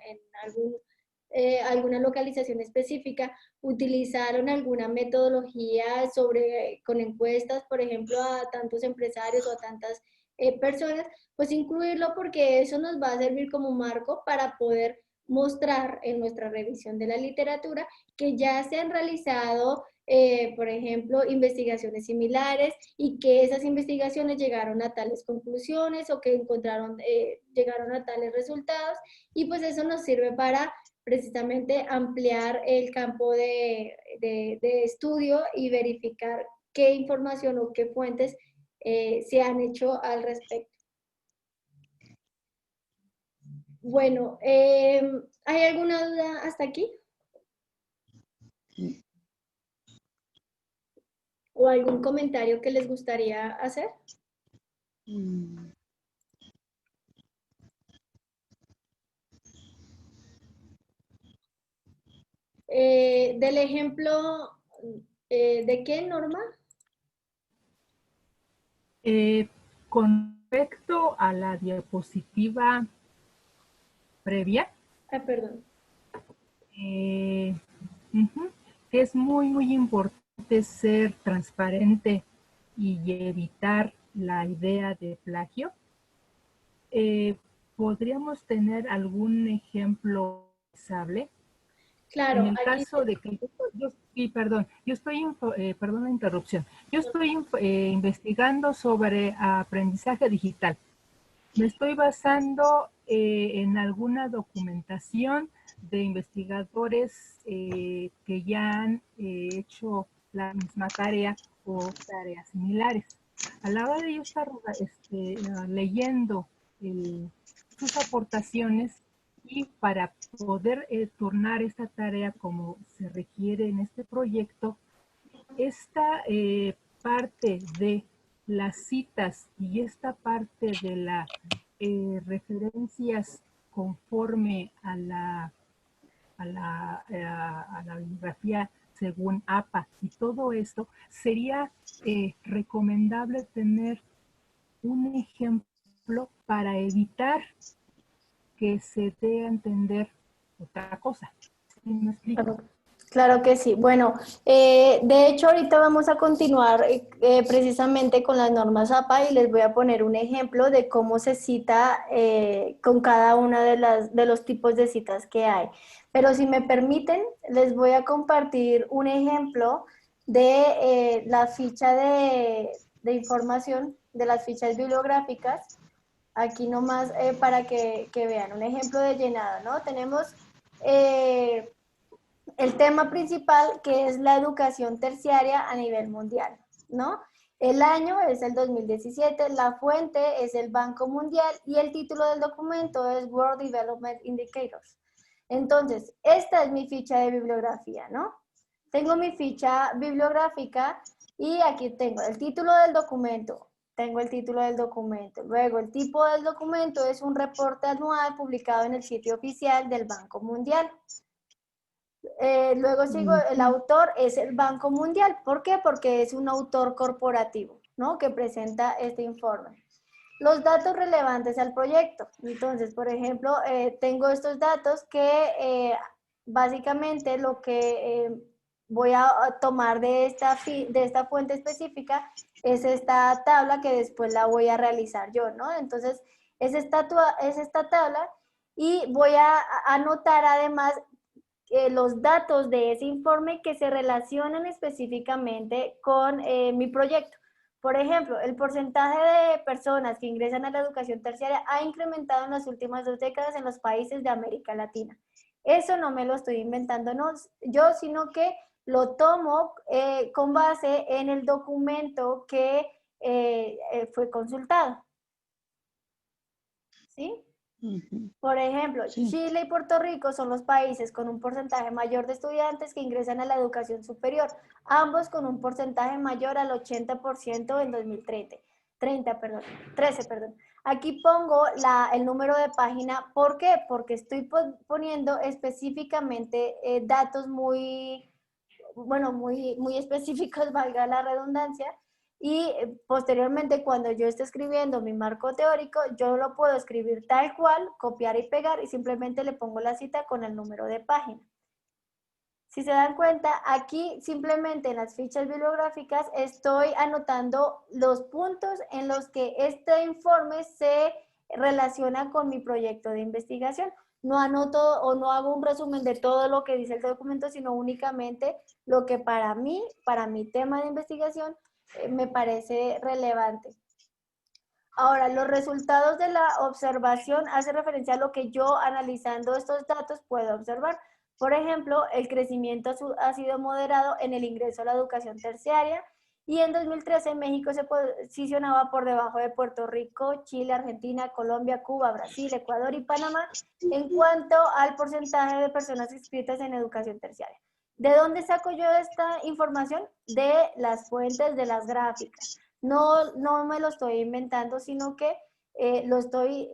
alguna localización específica, utilizaron alguna metodología con encuestas, por ejemplo, a tantos empresarios o a tantas personas, pues incluirlo porque eso nos va a servir como marco para poder mostrar en nuestra revisión de la literatura que ya se han realizado por ejemplo, investigaciones similares y que esas investigaciones llegaron a tales conclusiones o que llegaron a tales resultados y pues eso nos sirve para precisamente ampliar el campo de estudio y verificar qué información o qué fuentes se han hecho al respecto. Bueno, ¿hay alguna duda hasta aquí? ¿O algún comentario que les gustaría hacer? Del ejemplo, ¿de qué, Norma? Con respecto a la diapositiva previa, Perdón. Es muy importante ser transparente y evitar la idea de plagio. ¿Podríamos tener algún ejemplo usable? Claro. En el caso de que perdón la interrupción. Yo estoy investigando sobre aprendizaje digital. Me estoy basando en alguna documentación de investigadores que ya han hecho la misma tarea o tareas similares. A la hora de yo estar leyendo sus aportaciones y para poder turnar esta tarea como se requiere en este proyecto, esta parte de las citas y esta parte de las referencias conforme a a la bibliografía según APA y todo esto, sería recomendable tener un ejemplo para evitar que se dé a entender otra cosa. ¿Sí me explico? Claro, claro que sí. Bueno, de hecho ahorita vamos a continuar precisamente con las normas APA y les voy a poner un ejemplo de cómo se cita con cada una de los tipos de citas que hay. Pero si me permiten, les voy a compartir un ejemplo de la ficha de información, de las fichas bibliográficas. Aquí nomás para que vean un ejemplo de llenado, ¿no? Tenemos el tema principal, que es la educación terciaria a nivel mundial, ¿no? El año es el 2017, la fuente es el Banco Mundial y el título del documento es World Development Indicators. Entonces, esta es mi ficha de bibliografía, ¿no? Tengo mi ficha bibliográfica y aquí tengo el título del documento. Tengo el título del documento. Luego, el tipo del documento es un reporte anual publicado en el sitio oficial del Banco Mundial. Luego sigo, el autor es el Banco Mundial. ¿Por qué? Porque es un autor corporativo, ¿no? Que presenta este informe. Los datos relevantes al proyecto. Entonces, por ejemplo, tengo estos datos que básicamente lo que voy a tomar de esta fuente específica es esta tabla que después la voy a realizar yo, ¿no? Entonces, es esta tabla y voy a anotar además los datos de ese informe que se relacionan específicamente con mi proyecto. Por ejemplo, el porcentaje de personas que ingresan a la educación terciaria ha incrementado en las últimas 2 décadas en los países de América Latina. Eso no me lo estoy inventando yo, sino que lo tomo con base en el documento que fue consultado. ¿Sí? Por ejemplo, Sí. Chile y Puerto Rico son los países con un porcentaje mayor de estudiantes que ingresan a la educación superior, ambos con un porcentaje mayor al 80% en 2013. Aquí pongo el número de página. ¿Por qué? Porque estoy poniendo específicamente datos muy específicos, valga la redundancia, y posteriormente cuando yo esté escribiendo mi marco teórico, yo lo puedo escribir tal cual, copiar y pegar y simplemente le pongo la cita con el número de página. Si se dan cuenta, aquí simplemente en las fichas bibliográficas estoy anotando los puntos en los que este informe se relaciona con mi proyecto de investigación. No anoto o no hago un resumen de todo lo que dice el documento, sino únicamente lo que para mí, para mi tema de investigación, me parece relevante. Ahora, los resultados de la observación hacen referencia a lo que yo, analizando estos datos, puedo observar. Por ejemplo, el crecimiento ha sido moderado en el ingreso a la educación terciaria y en 2013 México se posicionaba por debajo de Puerto Rico, Chile, Argentina, Colombia, Cuba, Brasil, Ecuador y Panamá en cuanto al porcentaje de personas inscritas en educación terciaria. ¿De dónde saco yo esta información? De las fuentes de las gráficas. No me lo estoy inventando, sino que lo estoy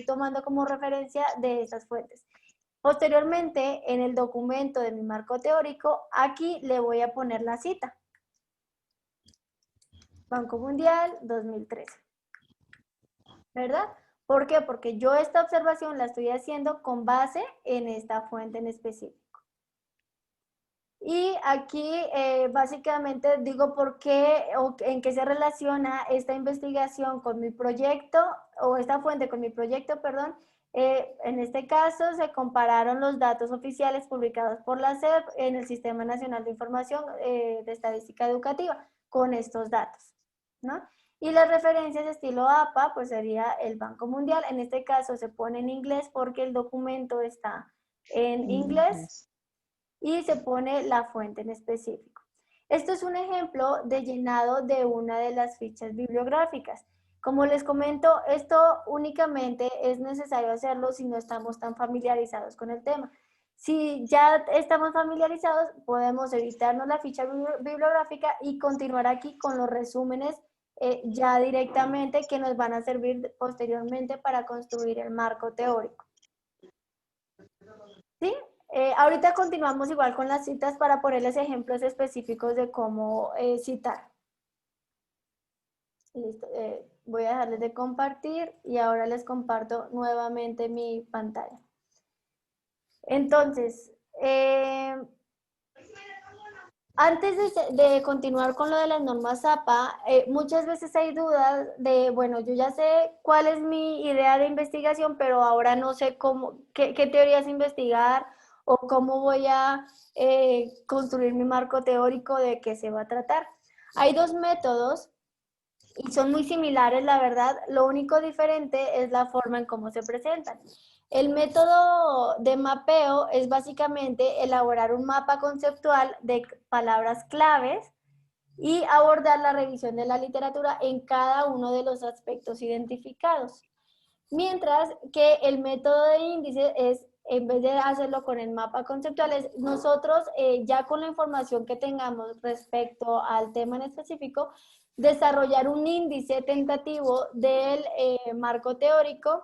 tomando como referencia de estas fuentes. Posteriormente, en el documento de mi marco teórico, aquí le voy a poner la cita. Banco Mundial 2013. ¿Verdad? ¿Por qué? Porque yo esta observación la estoy haciendo con base en esta fuente en específico. Y aquí básicamente digo por qué o en qué se relaciona esta investigación con mi proyecto o esta fuente con mi proyecto, perdón. En este caso se compararon los datos oficiales publicados por la SEP en el Sistema Nacional de Información de Estadística Educativa con estos datos, ¿no? Y las referencias de estilo APA pues sería el Banco Mundial. En este caso se pone en inglés porque el documento está en inglés. Y se pone la fuente en específico. Esto es un ejemplo de llenado de una de las fichas bibliográficas. Como les comento, esto únicamente es necesario hacerlo si no estamos tan familiarizados con el tema. Si ya estamos familiarizados, podemos evitarnos la ficha bibliográfica y continuar aquí con los resúmenes ya directamente que nos van a servir posteriormente para construir el marco teórico. ¿Sí? Ahorita continuamos igual con las citas para ponerles ejemplos específicos de cómo citar. Listo. Voy a dejarles de compartir y ahora les comparto nuevamente mi pantalla. Entonces, antes de continuar con lo de las normas APA, muchas veces hay dudas de, bueno, yo ya sé cuál es mi idea de investigación, pero ahora no sé qué teorías investigar o cómo voy a construir mi marco teórico de qué se va a tratar. Hay dos métodos y son muy similares, la verdad. Lo único diferente es la forma en cómo se presentan. El método de mapeo es básicamente elaborar un mapa conceptual de palabras claves y abordar la revisión de la literatura en cada uno de los aspectos identificados. Mientras que el método de índice es, en vez de hacerlo con el mapa conceptual, es nosotros ya con la información que tengamos respecto al tema en específico, desarrollar un índice tentativo del marco teórico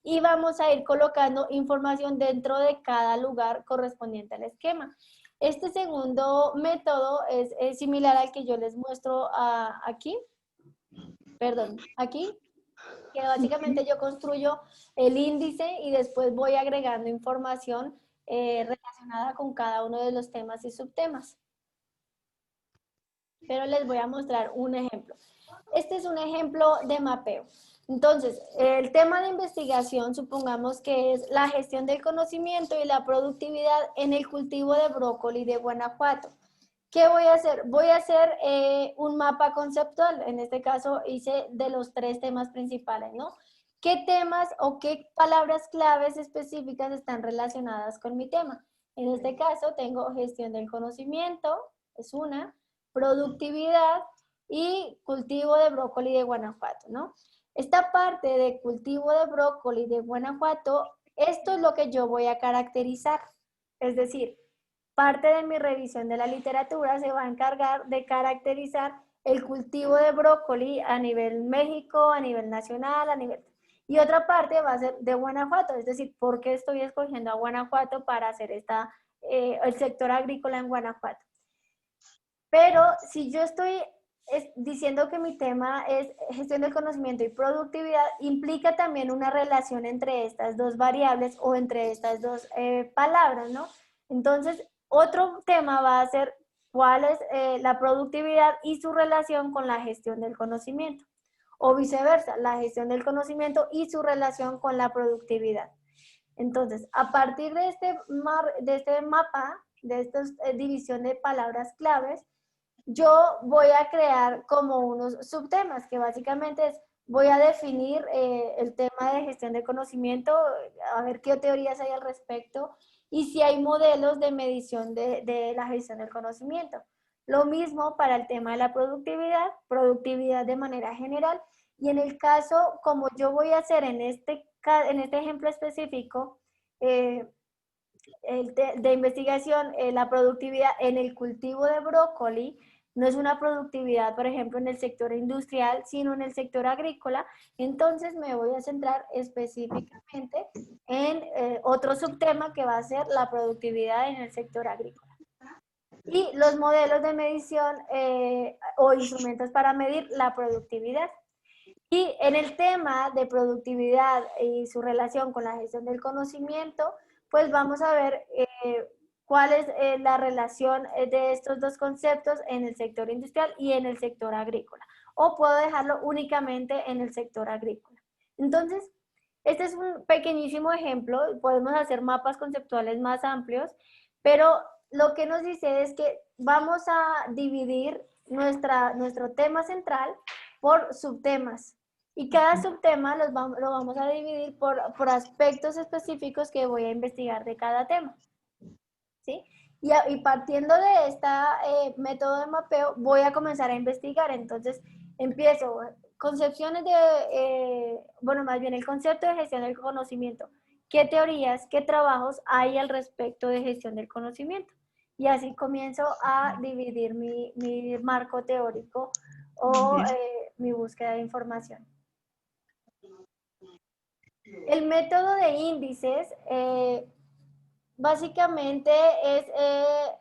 y vamos a ir colocando información dentro de cada lugar correspondiente al esquema. Este segundo método es similar al que yo les muestro aquí, que básicamente yo construyo el índice y después voy agregando información relacionada con cada uno de los temas y subtemas. Pero les voy a mostrar un ejemplo. Este es un ejemplo de mapeo. Entonces, el tema de investigación, supongamos que es la gestión del conocimiento y la productividad en el cultivo de brócoli de Guanajuato. ¿Qué voy a hacer? Voy a hacer un mapa conceptual. En este caso hice de los 3 temas principales, ¿no? ¿Qué temas o qué palabras claves específicas están relacionadas con mi tema? En este caso tengo gestión del conocimiento, es una, productividad y cultivo de brócoli de Guanajuato, ¿no? Esta parte de cultivo de brócoli de Guanajuato, esto es lo que yo voy a caracterizar. Es decir, parte de mi revisión de la literatura se va a encargar de caracterizar el cultivo de brócoli a nivel México, a nivel nacional, a nivel... Y otra parte va a ser de Guanajuato, es decir, ¿por qué estoy escogiendo a Guanajuato para hacer el sector agrícola en Guanajuato? Pero si yo estoy diciendo que mi tema es gestión del conocimiento y productividad, implica también una relación entre estas dos variables o entre estas dos palabras, ¿no? Entonces, otro tema va a ser cuál es la productividad y su relación con la gestión del conocimiento. O viceversa, la gestión del conocimiento y su relación con la productividad. Entonces, a partir de este mapa, de esta división de palabras claves, yo voy a crear como unos subtemas, que básicamente es, voy a definir el tema de gestión de conocimiento, a ver qué teorías hay al respecto, y si hay modelos de medición de la gestión del conocimiento. Lo mismo para el tema de la productividad de manera general, y en el caso, como yo voy a hacer en este ejemplo específico, de investigación, la productividad en el cultivo de brócoli, no es una productividad, por ejemplo, en el sector industrial, sino en el sector agrícola. Entonces me voy a centrar específicamente en otro subtema que va a ser la productividad en el sector agrícola. Y los modelos de medición o instrumentos para medir la productividad. Y en el tema de productividad y su relación con la gestión del conocimiento, pues vamos a ver cuál es la relación de estos dos conceptos en el sector industrial y en el sector agrícola. O puedo dejarlo únicamente en el sector agrícola. Entonces, este es un pequeñísimo ejemplo. Podemos hacer mapas conceptuales más amplios, pero lo que nos dice es que vamos a dividir nuestro tema central por subtemas. Y cada subtema lo vamos a dividir por aspectos específicos que voy a investigar de cada tema. ¿Sí? Y partiendo de este método de mapeo, voy a comenzar a investigar. Entonces, empiezo concepciones más bien el concepto de gestión del conocimiento. ¿Qué teorías, qué trabajos hay al respecto de gestión del conocimiento? Y así comienzo a dividir mi marco teórico o mi búsqueda de información. El método de índices básicamente es,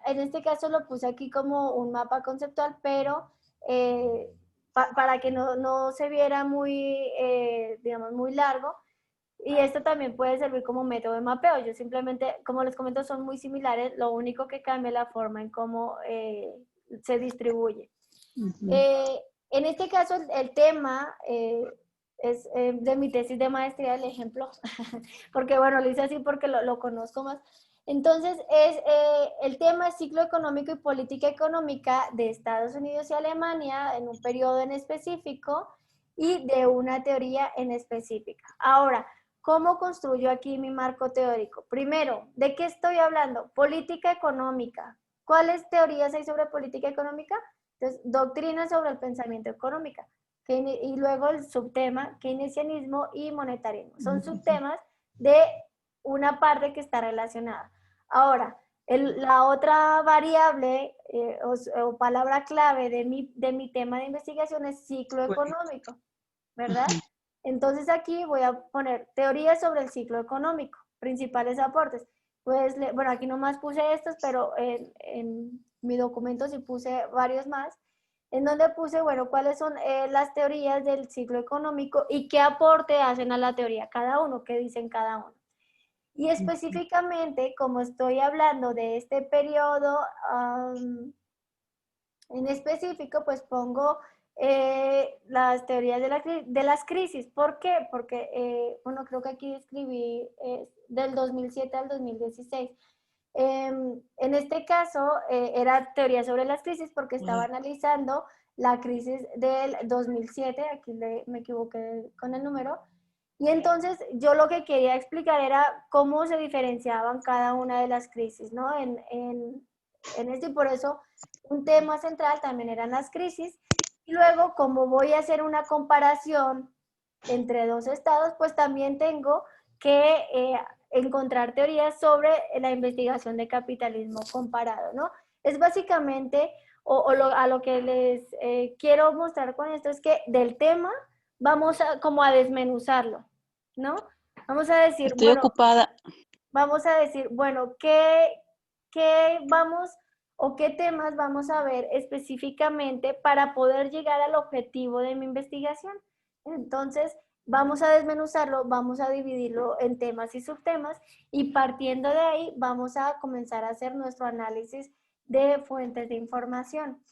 en este caso lo puse aquí como un mapa conceptual, pero para que no se viera muy, digamos, muy largo. Y esto también puede servir como método de mapeo. Yo simplemente, como les comento, son muy similares, lo único que cambia es la forma en cómo se distribuye. En este caso, el tema es de mi tesis de maestría, el ejemplo, porque bueno, lo hice así porque lo conozco más. Entonces, el tema es ciclo económico y política económica de Estados Unidos y Alemania en un periodo en específico y de una teoría en específica. Ahora, ¿cómo construyo aquí mi marco teórico? Primero, ¿de qué estoy hablando? Política económica. ¿Cuáles teorías hay sobre política económica? Entonces, doctrina sobre el pensamiento económico. Y luego el subtema, keynesianismo y monetarismo. Son subtemas de una parte que está relacionada. Ahora, la otra variable o palabra clave de mi tema de investigación es ciclo económico, ¿verdad? Entonces aquí voy a poner teorías sobre el ciclo económico, principales aportes. Pues, bueno, aquí nomás puse estos, pero en mi documento sí puse varios más, en donde puse, bueno, cuáles son las teorías del ciclo económico y qué aporte hacen a la teoría cada uno, qué dicen cada uno. Y específicamente, como estoy hablando de este periodo en específico, pues pongo las teorías de las crisis. ¿Por qué? Porque, bueno, creo que aquí escribí del 2007 al 2016. En este caso, era teoría sobre las crisis porque estaba analizando la crisis del 2007, aquí me equivoqué con el número, y entonces yo lo que quería explicar era cómo se diferenciaban cada una de las crisis, ¿no? En esto, y por eso un tema central también eran las crisis. Y luego, como voy a hacer una comparación entre dos estados, pues también tengo que encontrar teorías sobre la investigación de capitalismo comparado, ¿no? Es básicamente, a lo que les quiero mostrar con esto es que del tema vamos a como a desmenuzarlo, ¿no? Vamos a decir, Estoy bueno, ocupada. vamos a decir, bueno, ¿qué vamos o qué temas vamos a ver específicamente para poder llegar al objetivo de mi investigación? Entonces, vamos a desmenuzarlo, vamos a dividirlo en temas y subtemas y partiendo de ahí vamos a comenzar a hacer nuestro análisis de fuentes de información.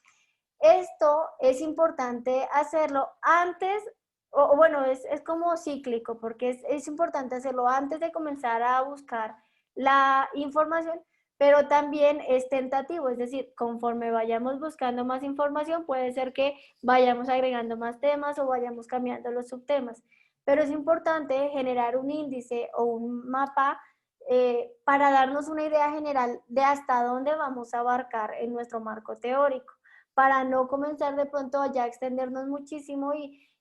Esto es importante hacerlo antes, o bueno, es como cíclico, porque es importante hacerlo antes de comenzar a buscar la información, pero también es tentativo, es decir, conforme vayamos buscando más información, puede ser que vayamos agregando más temas o vayamos cambiando los subtemas, pero es importante generar un índice o un mapa para darnos una idea general de hasta dónde vamos a abarcar en nuestro marco teórico, para no comenzar de pronto a ya extendernos muchísimo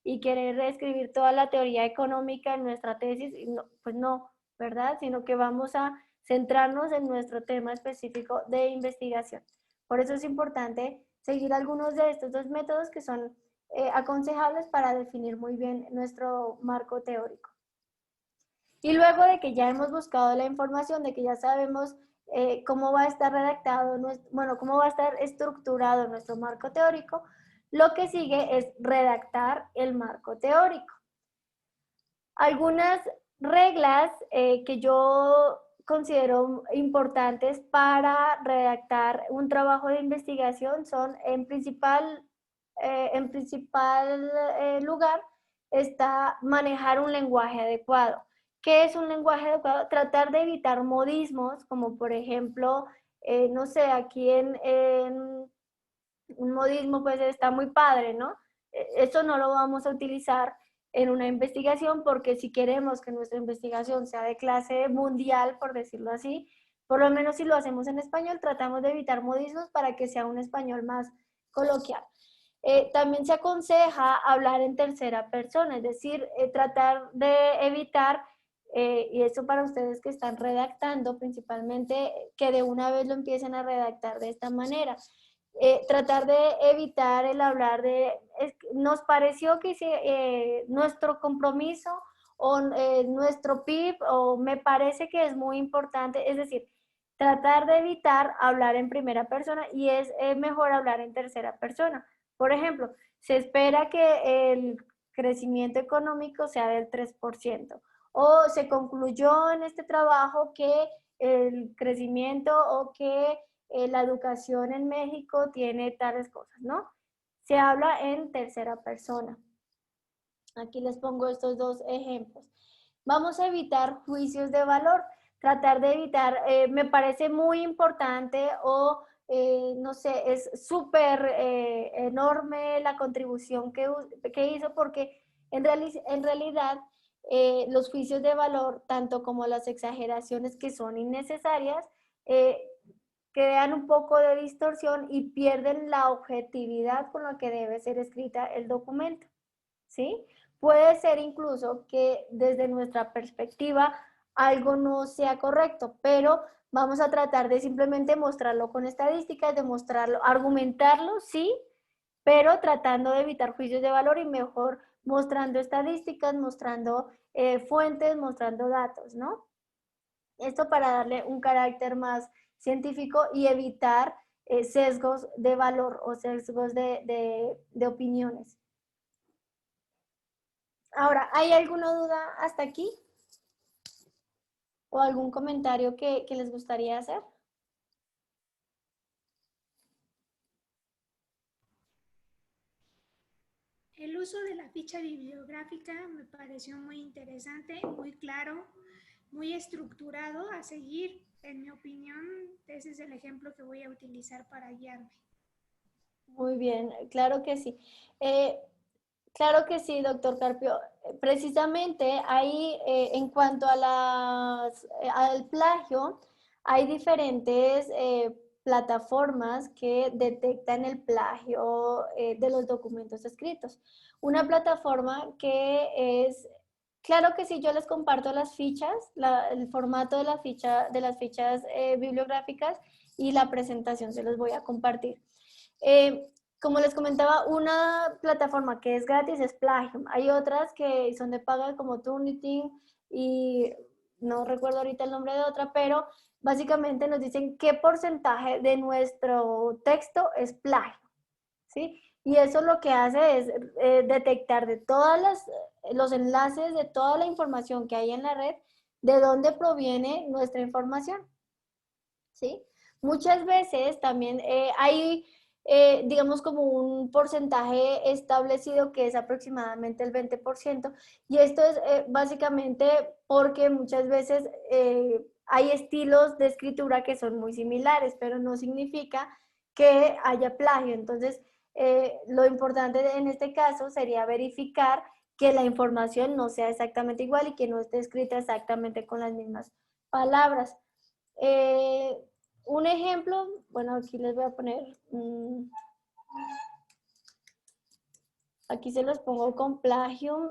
y querer reescribir toda la teoría económica en nuestra tesis, y no, pues no, ¿verdad? Sino que vamos a centrarnos en nuestro tema específico de investigación. Por eso es importante seguir algunos de estos dos métodos que son aconsejables para definir muy bien nuestro marco teórico. Y luego de que ya hemos buscado la información, de que ya sabemos cómo va a estar redactado, bueno, cómo va a estar estructurado nuestro marco teórico, lo que sigue es redactar el marco teórico. Algunas reglas que yo considero importantes para redactar un trabajo de investigación son, en principal lugar, está manejar un lenguaje adecuado. ¿Qué es un lenguaje adecuado? Tratar de evitar modismos, como por ejemplo, no sé, aquí en un modismo pues está muy padre, ¿no? Eso no lo vamos a utilizar en una investigación porque si queremos que nuestra investigación sea de clase mundial, por decirlo así, por lo menos si lo hacemos en español, tratamos de evitar modismos para que sea un español más coloquial. También se aconseja hablar en tercera persona, es decir, tratar de evitar, y eso para ustedes que están redactando principalmente, que de una vez lo empiecen a redactar de esta manera. Tratar de evitar el hablar de, nos pareció que nuestro compromiso o nuestro PIB, o me parece que es muy importante, es decir, tratar de evitar hablar en primera persona y es mejor hablar en tercera persona. Por ejemplo, se espera que el crecimiento económico sea del 3%, o se concluyó en este trabajo que el crecimiento o que la educación en México tiene tales cosas, ¿no? Se habla en tercera persona. Aquí les pongo estos dos ejemplos. Vamos a evitar juicios de valor, tratar de evitar, me parece muy importante o no sé, es súper enorme la contribución que hizo porque en realidad los juicios de valor, tanto como las exageraciones que son innecesarias, crean un poco de distorsión y pierden la objetividad con la que debe ser escrita el documento, ¿sí? Puede ser incluso que desde nuestra perspectiva algo no sea correcto, pero vamos a tratar de simplemente mostrarlo con estadísticas, demostrarlo, argumentarlo, sí, pero tratando de evitar juicios de valor y mejor mostrando estadísticas, mostrando fuentes, mostrando datos, ¿no? Esto para darle un carácter más científico y evitar sesgos de valor o sesgos de opiniones. Ahora, ¿hay alguna duda hasta aquí? ¿O algún comentario que les gustaría hacer? El uso de la ficha bibliográfica me pareció muy interesante, muy claro, muy estructurado a seguir. En mi opinión, ese es el ejemplo que voy a utilizar para guiarme. Muy bien, claro que sí. Claro que sí, doctor Carpio. Precisamente ahí, en cuanto a al plagio, hay diferentes plataformas que detectan el plagio de los documentos escritos. Una plataforma que es, claro que sí, yo les comparto las fichas, el formato de las fichas bibliográficas y la presentación se los voy a compartir. Como les comentaba, una plataforma que es gratis es Plagium. Hay otras que son de paga como Turnitin y no recuerdo ahorita el nombre de otra, pero básicamente nos dicen qué porcentaje de nuestro texto es plagio, ¿sí? Y eso lo que hace es detectar de los enlaces, de toda la información que hay en la red, de dónde proviene nuestra información, ¿sí? Muchas veces también hay digamos, como un porcentaje establecido que es aproximadamente el 20%, y esto es básicamente porque muchas veces hay estilos de escritura que son muy similares, pero no significa que haya plagio. Entonces, lo importante en este caso sería verificar que la información no sea exactamente igual y que no esté escrita exactamente con las mismas palabras. Un ejemplo, bueno, aquí les voy a poner, aquí se los pongo con Plagium,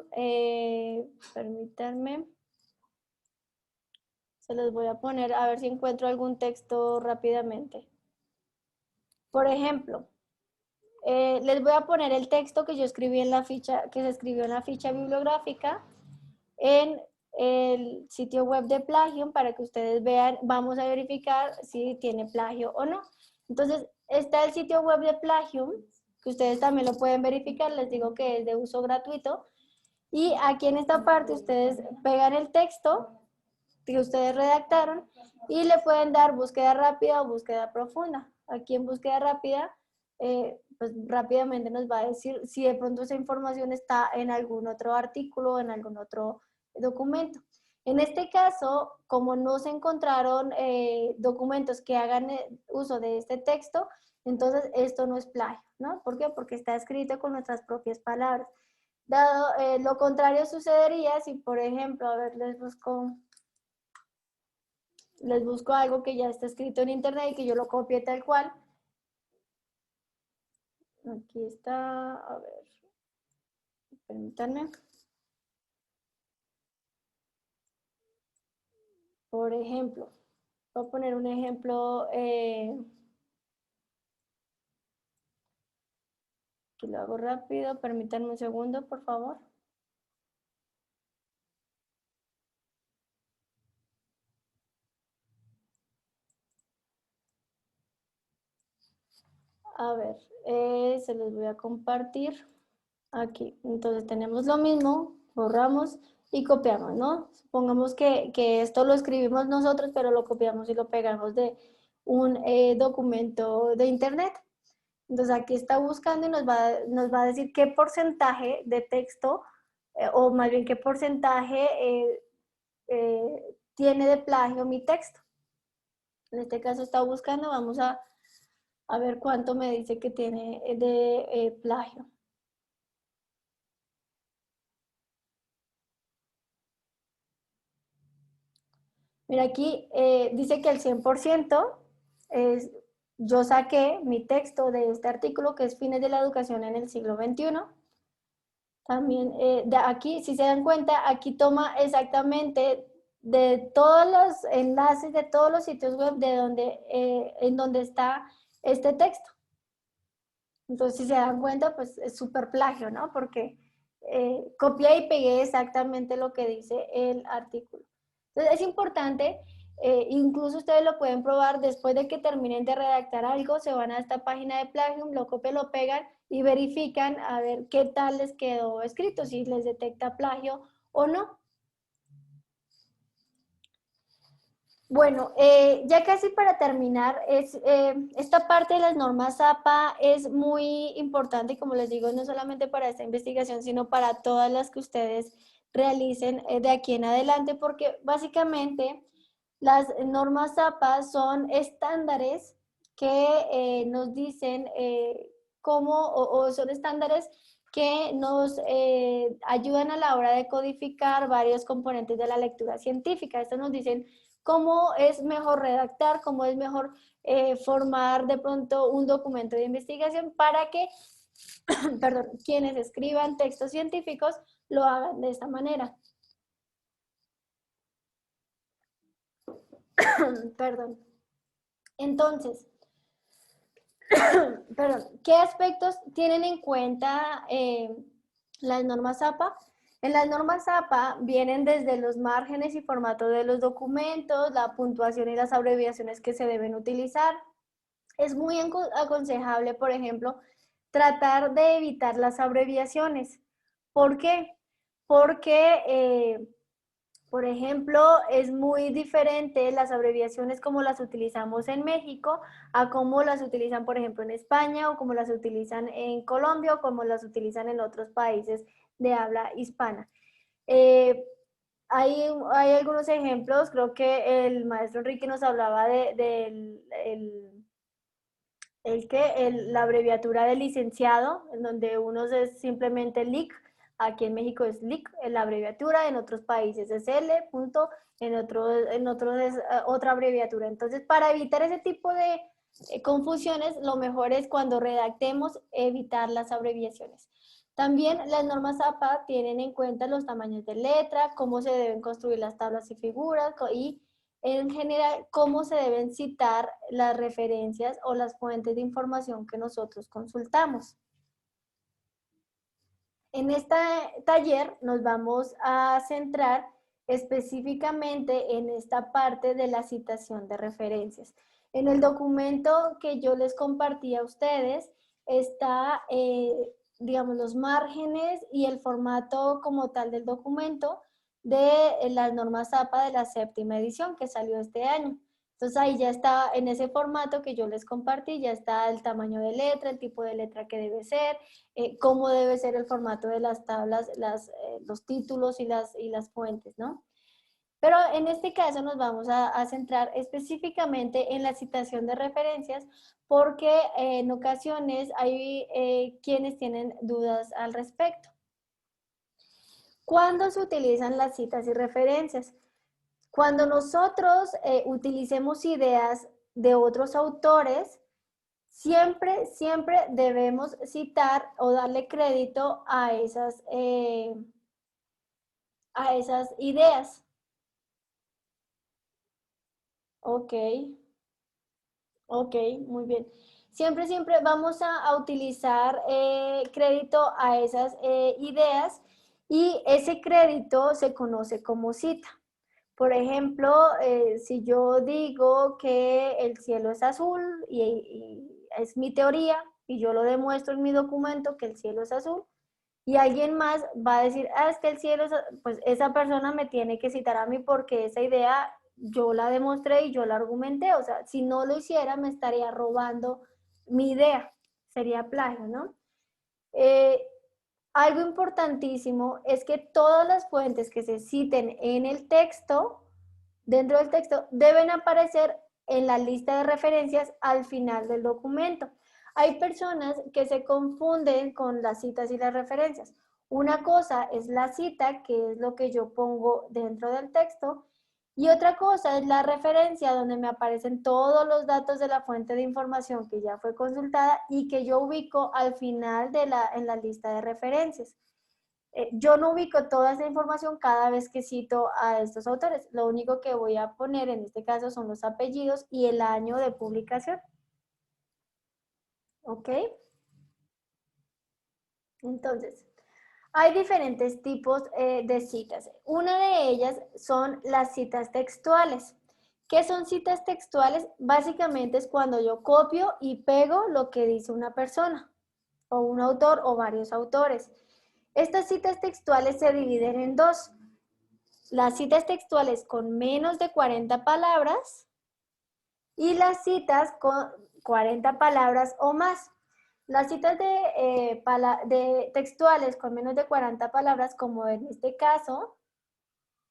permítanme, se los voy a poner a ver si encuentro algún texto rápidamente. Por ejemplo, les voy a poner el texto que yo escribí en la ficha, que se escribió en la ficha bibliográfica en el sitio web de Plagium para que ustedes vean, vamos a verificar si tiene plagio o no. Entonces, está el sitio web de Plagium, que ustedes también lo pueden verificar, les digo que es de uso gratuito. Y aquí en esta parte ustedes pegan el texto que ustedes redactaron y le pueden dar búsqueda rápida o búsqueda profunda. Aquí en búsqueda rápida, pues rápidamente nos va a decir si de pronto esa información está en algún otro artículo o en algún otro documento. En este caso, como no se encontraron documentos que hagan uso de este texto, entonces esto no es plagio, ¿no? ¿Por qué? Porque está escrito con nuestras propias palabras. Dado lo contrario sucedería si, por ejemplo, a ver, les busco algo que ya está escrito en internet y que yo lo copie tal cual. Aquí está, a ver, permítanme. Por ejemplo, voy a poner un ejemplo, que lo hago rápido, permítanme un segundo, por favor. A ver, se los voy a compartir aquí. Entonces tenemos lo mismo, borramos y copiamos, ¿no? Supongamos que esto lo escribimos nosotros, pero lo copiamos y lo pegamos de un documento de internet. Entonces aquí está buscando y nos va a decir qué porcentaje de texto, o más bien qué porcentaje tiene de plagio mi texto. En este caso está buscando, vamos a ver cuánto me dice que tiene de plagio. Mira aquí, dice que el 100% es, yo saqué mi texto de este artículo que es Fines de la Educación en el siglo XXI. También de aquí, si se dan cuenta, aquí toma exactamente de todos los enlaces de todos los sitios web de donde, en donde está este texto. Entonces, si se dan cuenta, pues es súper plagio, ¿no? Porque copié y pegué exactamente lo que dice el artículo. Entonces, es importante, incluso ustedes lo pueden probar después de que terminen de redactar algo, se van a esta página de Plagium, lo copian, lo pegan y verifican a ver qué tal les quedó escrito, si les detecta plagio o no. Bueno, ya casi para terminar, esta parte de las normas APA es muy importante, como les digo, no solamente para esta investigación, sino para todas las que ustedes realicen de aquí en adelante, porque básicamente las normas APA son estándares que nos dicen cómo, o son estándares que nos ayudan a la hora de codificar varios componentes de la lectura científica. Estos nos dicen cómo es mejor redactar, cómo es mejor formar de pronto un documento de investigación para que, perdón, quienes escriban textos científicos lo hagan de esta manera. Perdón. Entonces, perdón, ¿qué aspectos tienen en cuenta las normas APA? En las normas APA vienen desde los márgenes y formato de los documentos, la puntuación y las abreviaciones que se deben utilizar. Es muy aconsejable, por ejemplo, tratar de evitar las abreviaciones. ¿Por qué? Porque, por ejemplo, es muy diferente las abreviaciones como las utilizamos en México a cómo las utilizan, por ejemplo, en España, o como las utilizan en Colombia, o como las utilizan en otros países de habla hispana. Hay algunos ejemplos, creo que el maestro Enrique nos hablaba la abreviatura de licenciado, en donde unos es simplemente LIC, aquí en México es LIC, la abreviatura, en otros países es L, punto, en otros es otra abreviatura. Entonces, para evitar ese tipo de confusiones, lo mejor es cuando redactemos evitar las abreviaciones. También las normas APA tienen en cuenta los tamaños de letra, cómo se deben construir las tablas y figuras y en general cómo se deben citar las referencias o las fuentes de información que nosotros consultamos. En este taller nos vamos a centrar específicamente en esta parte de la citación de referencias. En el documento que yo les compartí a ustedes está, digamos, los márgenes y el formato como tal del documento de las normas APA de la 7ª edición que salió este año. Entonces ahí ya está, en ese formato que yo les compartí, ya está el tamaño de letra, el tipo de letra que debe ser, cómo debe ser el formato de las tablas, los títulos y las fuentes, ¿no? Pero en este caso nos vamos a centrar específicamente en la citación de referencias porque en ocasiones hay quienes tienen dudas al respecto. ¿Cuándo se utilizan las citas y referencias? Cuando nosotros utilicemos ideas de otros autores, siempre debemos citar o darle crédito a esas ideas. Ok, muy bien. Siempre vamos a utilizar crédito a esas ideas y ese crédito se conoce como cita. Por ejemplo, si yo digo que el cielo es azul y es mi teoría, y yo lo demuestro en mi documento que el cielo es azul, y alguien más va a decir, ah, es que el cielo es azul, pues esa persona me tiene que citar a mí porque esa idea yo la demostré y yo la argumenté. O sea, si no lo hiciera me estaría robando mi idea, sería plagio, ¿no? Algo importantísimo es que todas las fuentes que se citen en el texto, dentro del texto, deben aparecer en la lista de referencias al final del documento. Hay personas que se confunden con las citas y las referencias. Una cosa es la cita, que es lo que yo pongo dentro del texto, y otra cosa es la referencia, donde me aparecen todos los datos de la fuente de información que ya fue consultada y que yo ubico al final en la lista de referencias. Yo no ubico toda esa información cada vez que cito a estos autores. Lo único que voy a poner en este caso son los apellidos y el año de publicación. ¿Ok? Entonces, hay diferentes tipos de citas. Una de ellas son las citas textuales. ¿Qué son citas textuales? Básicamente es cuando yo copio y pego lo que dice una persona, o un autor, o varios autores. Estas citas textuales se dividen en dos. Las citas textuales con menos de 40 palabras y las citas con 40 palabras o más. Las citas de textuales con menos de 40 palabras, como en este caso,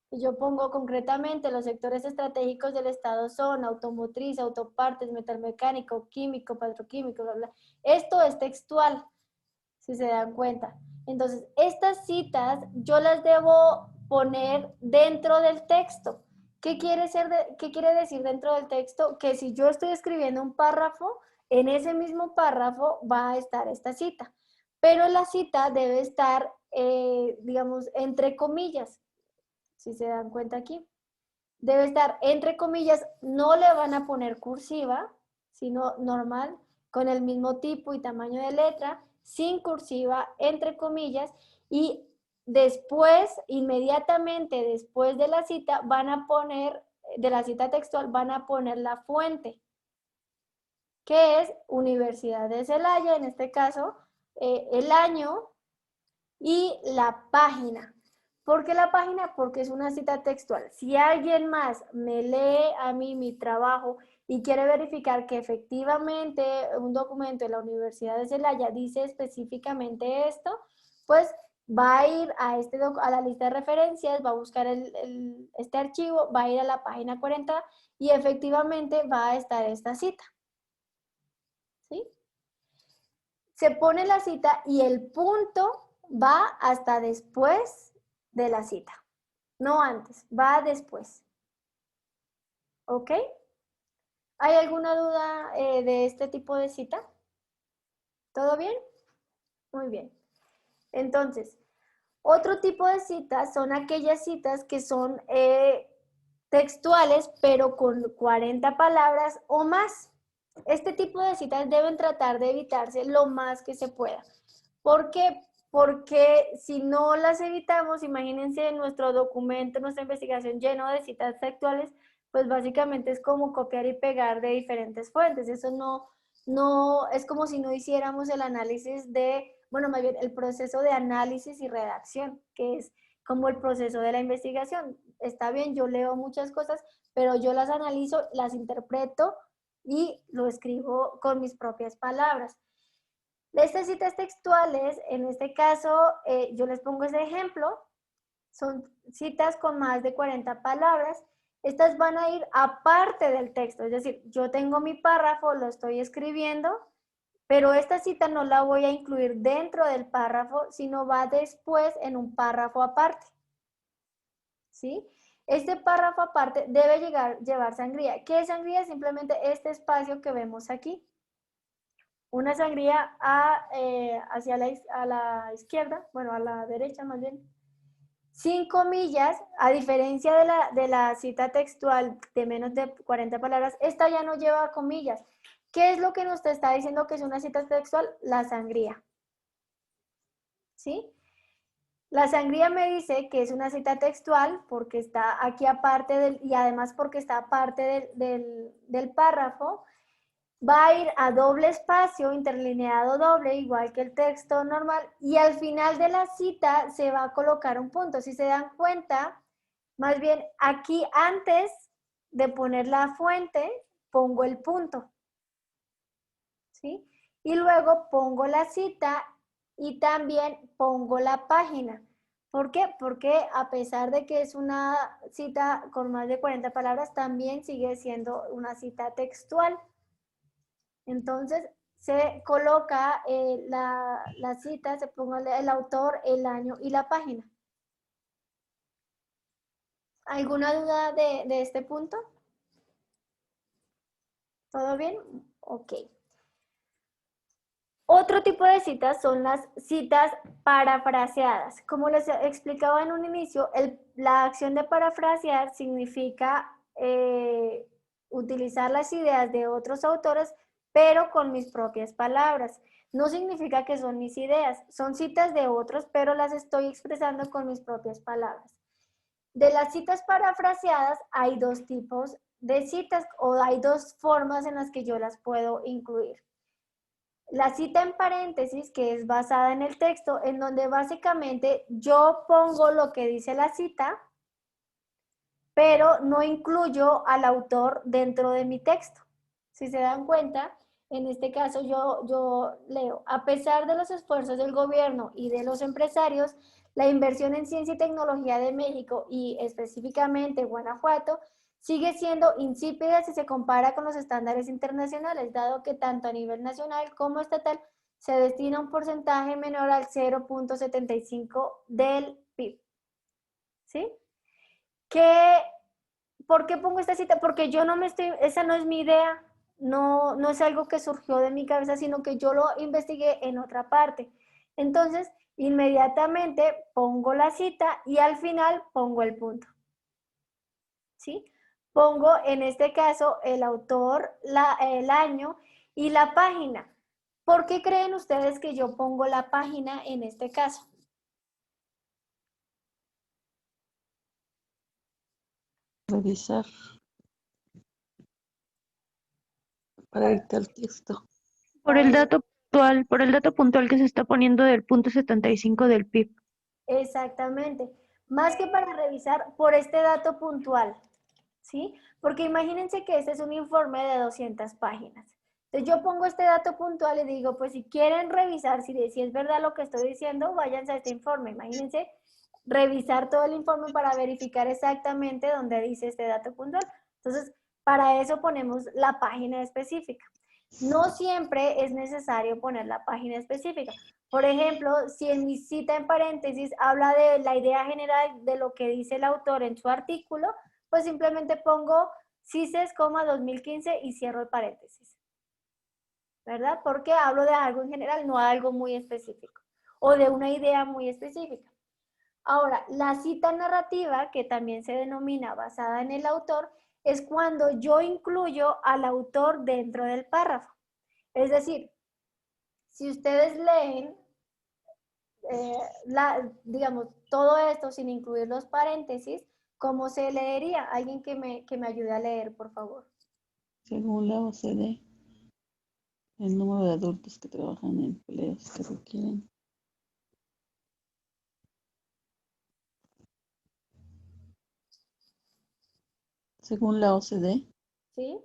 yo pongo concretamente los sectores estratégicos del Estado son automotriz, autopartes, metalmecánico, químico, petroquímico, bla, bla. Esto es textual, si se dan cuenta. Entonces, estas citas yo las debo poner dentro del texto. ¿Qué quiere decir dentro del texto? Que si yo estoy escribiendo un párrafo, en ese mismo párrafo va a estar esta cita. Pero la cita debe estar, digamos, entre comillas, si se dan cuenta aquí. Debe estar entre comillas, no le van a poner cursiva, sino normal, con el mismo tipo y tamaño de letra, sin cursiva, entre comillas, y después, inmediatamente después de la cita, van a poner, de la cita textual, van a poner la fuente, que es Universidad de Celaya, en este caso, el año y la página. ¿Por qué la página? Porque es una cita textual. Si alguien más me lee a mí mi trabajo y quiere verificar que efectivamente un documento de la Universidad de Celaya dice específicamente esto, pues va a ir a la lista de referencias, va a buscar este archivo, va a ir a la página 40 y efectivamente va a estar esta cita. ¿Sí? Se pone la cita y el punto va hasta después de la cita. No antes, va después. ¿Ok? ¿Hay alguna duda de este tipo de cita? ¿Todo bien? Muy bien. Entonces, otro tipo de citas son aquellas citas que son textuales, pero con 40 palabras o más. Este tipo de citas deben tratar de evitarse lo más que se pueda. ¿Por qué? Porque si no las evitamos, imagínense nuestro documento, nuestra investigación lleno de citas textuales, pues básicamente es como copiar y pegar de diferentes fuentes. Eso no es como si no hiciéramos el análisis bueno, más bien el proceso de análisis y redacción, que es como el proceso de la investigación. Está bien, yo leo muchas cosas, pero yo las analizo, las interpreto y lo escribo con mis propias palabras. Estas citas textuales, en este caso, yo les pongo ese ejemplo, son citas con más de 40 palabras. Estas van a ir aparte del texto, es decir, yo tengo mi párrafo, lo estoy escribiendo, pero esta cita no la voy a incluir dentro del párrafo, sino va después en un párrafo aparte. ¿Sí? Este párrafo aparte debe llevar sangría. ¿Qué es sangría? Simplemente este espacio que vemos aquí. Una sangría hacia a la izquierda, bueno, a la derecha más bien. Sin comillas, a diferencia de la cita textual de menos de 40 palabras, esta ya no lleva comillas. ¿Qué es lo que nos está diciendo que es una cita textual? La sangría. ¿Sí? La sangría me dice que es una cita textual porque está aquí aparte y además porque está aparte del párrafo. va a ir a doble espacio, interlineado doble, igual que el texto normal, y al final de la cita se va a colocar un punto. Si se dan cuenta, más bien aquí antes de poner la fuente, pongo el punto, ¿sí? Y luego pongo la cita y también pongo la página. ¿Por qué? Porque a pesar de que es una cita con más de 40 palabras, también sigue siendo una cita textual. Entonces, se coloca la cita, se ponga el autor, el año y la página. ¿Alguna duda de este punto? ¿Todo bien? Ok. Otro tipo de citas son las citas parafraseadas. Como les explicaba en un inicio, la acción de parafrasear significa utilizar las ideas de otros autores, pero con mis propias palabras. No significa que son mis ideas, son citas de otros, pero las estoy expresando con mis propias palabras. De las citas parafraseadas hay dos tipos de citas o hay dos formas en las que yo las puedo incluir. La cita en paréntesis, que es basada en el texto, en donde básicamente yo pongo lo que dice la cita, pero no incluyo al autor dentro de mi texto. Si se dan cuenta, en este caso yo leo, a pesar de los esfuerzos del gobierno y de los empresarios, la inversión en ciencia y tecnología de México y específicamente Guanajuato sigue siendo insípida si se compara con los estándares internacionales, dado que tanto a nivel nacional como estatal se destina un porcentaje menor al 0.75 del PIB. ¿Sí? ¿Por qué pongo esta cita? Porque yo no me estoy, esa no es mi idea, no es algo que surgió de mi cabeza, sino que yo lo investigué en otra parte. Entonces, inmediatamente pongo la cita y al final pongo el punto. ¿Sí? Pongo en este caso el autor, el año y la página. ¿Por qué creen ustedes que yo pongo la página en este caso? Revisar para irte al texto. Por el dato puntual que se está poniendo del punto 75 del PIB. Exactamente. Más que para revisar por este dato puntual, ¿sí? Porque imagínense que este es un informe de 200 páginas. Entonces yo pongo este dato puntual y digo, pues si quieren revisar si es verdad lo que estoy diciendo, váyanse a este informe. Imagínense revisar todo el informe para verificar exactamente dónde dice este dato puntual. Entonces, para eso ponemos la página específica. No siempre es necesario poner la página específica. Por ejemplo, si en mi cita en paréntesis habla de la idea general de lo que dice el autor en su artículo, pues simplemente pongo CICES, 2015 y cierro el paréntesis. ¿Verdad? Porque hablo de algo en general, no de algo muy específico o de una idea muy específica. Ahora, la cita narrativa, que también se denomina basada en el autor, es cuando yo incluyo al autor dentro del párrafo. Es decir, si ustedes leen, digamos, todo esto sin incluir los paréntesis, ¿cómo se leería? Alguien que me ayude a leer, por favor. Según la OCDE, el número de adultos que trabajan en empleos que requieren. Según la OCDE, ¿Sí?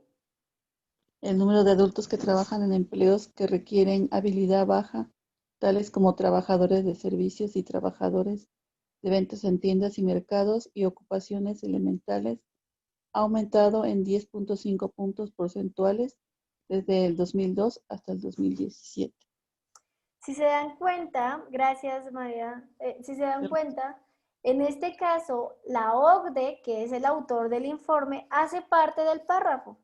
el número de adultos que trabajan en empleos que requieren habilidad baja, tales como trabajadores de servicios y trabajadores de ventas en tiendas y mercados y ocupaciones elementales, ha aumentado en 10.5 puntos porcentuales desde el 2002 hasta el 2017. Si se dan cuenta, gracias María, si se dan cuenta, en este caso la OCDE, que es el autor del informe, hace parte del párrafo,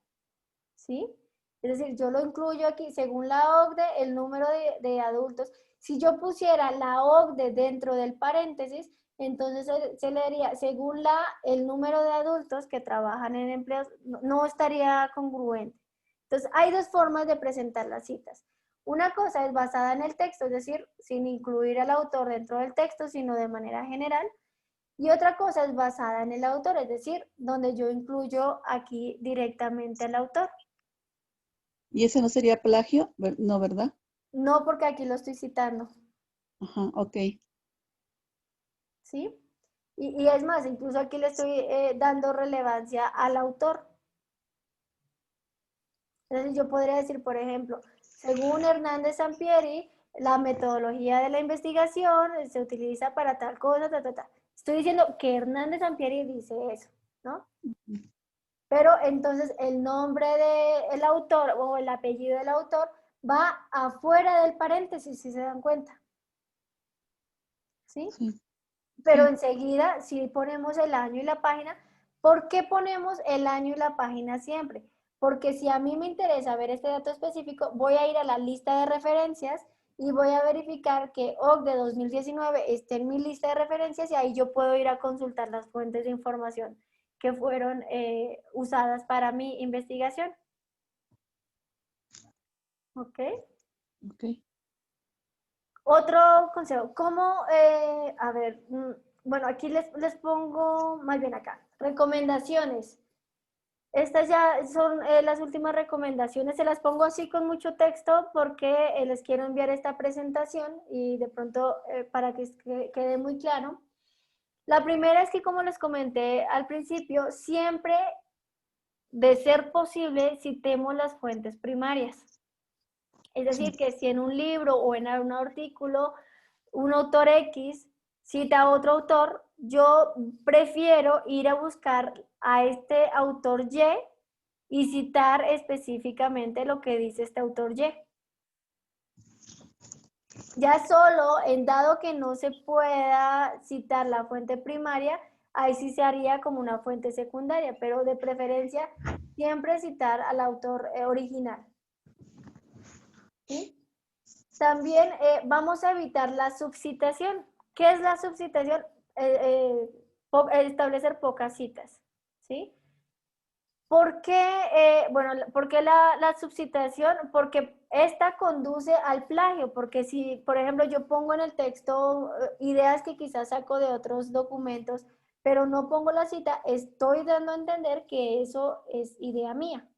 ¿sí? Es decir, yo lo incluyo aquí, según la OCDE, el número de adultos. Si yo pusiera la OCDE dentro del paréntesis, entonces se leería, según el número de adultos que trabajan en empleos, no estaría congruente. Entonces, hay dos formas de presentar las citas. Una cosa es basada en el texto, es decir, sin incluir al autor dentro del texto, sino de manera general. Y otra cosa es basada en el autor, es decir, donde yo incluyo aquí directamente al autor. ¿Y ese no sería plagio? No, ¿verdad? No, porque aquí lo estoy citando, Ajá, ok. ¿sí? Y es más, incluso aquí le estoy dando relevancia al autor. Entonces yo podría decir, por ejemplo, según Hernández Sampieri, la metodología de la investigación se utiliza para tal cosa, ta, ta, ta. Estoy diciendo que Hernández Sampieri dice eso, ¿no? Pero entonces el nombre del autor o el apellido del autor va afuera del paréntesis, si se dan cuenta. ¿Sí? Sí. Pero Sí. enseguida, si ponemos el año y la página, ¿por qué ponemos el año y la página siempre? Porque si a mí me interesa ver este dato específico, voy a ir a la lista de referencias y voy a verificar que OC de 2019 esté en mi lista de referencias y ahí yo puedo ir a consultar las fuentes de información que fueron usadas para mi investigación. ¿Ok? Ok. Otro consejo, ¿cómo, a ver, bueno, aquí les pongo más bien acá, recomendaciones. Estas ya son las últimas recomendaciones, se las pongo así con mucho texto porque les quiero enviar esta presentación y de pronto para que quede muy claro. La primera es que, como les comenté al principio, siempre, de ser posible, citemos las fuentes primarias. Es decir, que si en un libro o en un artículo un autor X cita a otro autor, yo prefiero ir a buscar a este autor y citar específicamente lo que dice este autor Y. Ya solo en dado que no se pueda citar la fuente primaria, ahí sí se haría como una fuente secundaria, pero de preferencia siempre citar al autor original. ¿Sí? También vamos a evitar la subcitación. ¿Qué es la subcitación? Establecer pocas citas, ¿sí? ¿Por qué, ¿por qué la subcitación? Porque esta conduce al plagio, porque si, por ejemplo, yo pongo en el texto ideas que quizás saco de otros documentos, pero no pongo la cita, estoy dando a entender que eso es idea mía.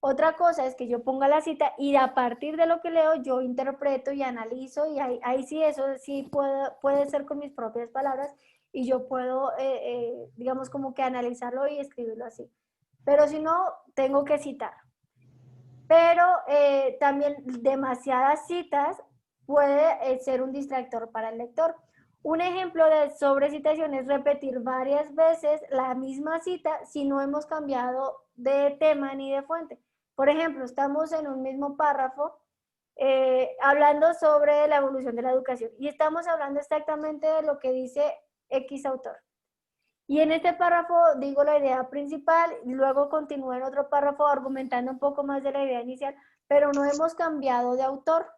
Otra cosa es que yo ponga la cita y a partir de lo que leo yo interpreto y analizo y ahí sí eso sí puede ser con mis propias palabras y yo puedo, digamos, como que analizarlo y escribirlo así. Pero si no, tengo que citar. Pero también demasiadas citas puede ser un distractor para el lector. Un ejemplo de sobrecitación es repetir varias veces la misma cita si no hemos cambiado de tema ni de fuente. Por ejemplo, estamos en un mismo párrafo hablando sobre la evolución de la educación y estamos hablando exactamente de lo que dice X autor. Y en este párrafo digo la idea principal y luego continúo en otro párrafo argumentando un poco más de la idea inicial, pero no hemos cambiado de autor,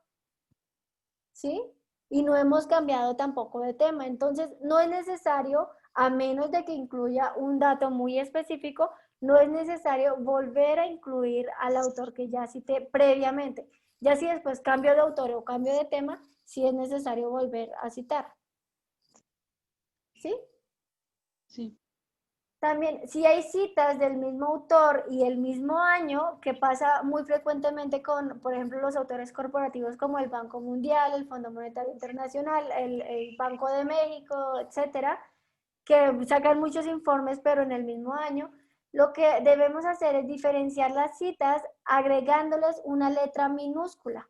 ¿sí? Y no hemos cambiado tampoco de tema. Entonces, no es necesario, a menos de que incluya un dato muy específico, no es necesario volver a incluir al autor que ya cité previamente. Ya si después cambio de autor o cambio de tema, sí es necesario volver a citar. ¿Sí? Sí. También, si hay citas del mismo autor y el mismo año, que pasa muy frecuentemente con, por ejemplo, los autores corporativos como el Banco Mundial, el Fondo Monetario Internacional, el Banco de México, etcétera, que sacan muchos informes, pero en el mismo año, lo que debemos hacer es diferenciar las citas agregándoles una letra minúscula.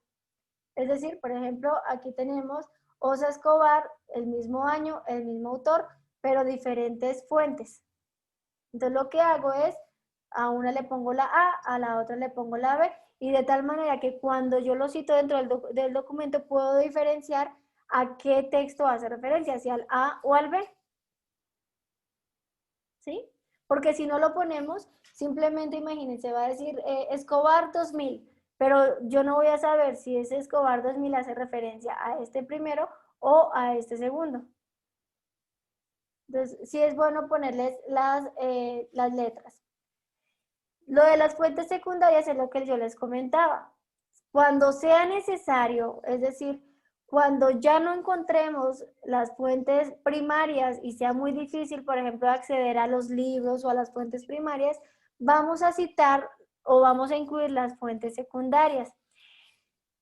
Es decir, por ejemplo, aquí tenemos Osa Escobar, el mismo año, el mismo autor, pero diferentes fuentes. Entonces lo que hago es, a una le pongo la A la otra le pongo la B, y de tal manera que cuando yo lo cito dentro del documento puedo diferenciar a qué texto hace referencia, si al A o al B. ¿Sí? Porque si no lo ponemos, simplemente imagínense, va a decir Escobar 2000, pero yo no voy a saber si ese Escobar 2000 hace referencia a este primero o a este segundo. Entonces, sí es bueno ponerles las letras. Lo de las fuentes secundarias es lo que yo les comentaba. Cuando sea necesario, es decir, cuando ya no encontremos las fuentes primarias y sea muy difícil, por ejemplo, acceder a los libros o a las fuentes primarias, vamos a citar o vamos a incluir las fuentes secundarias.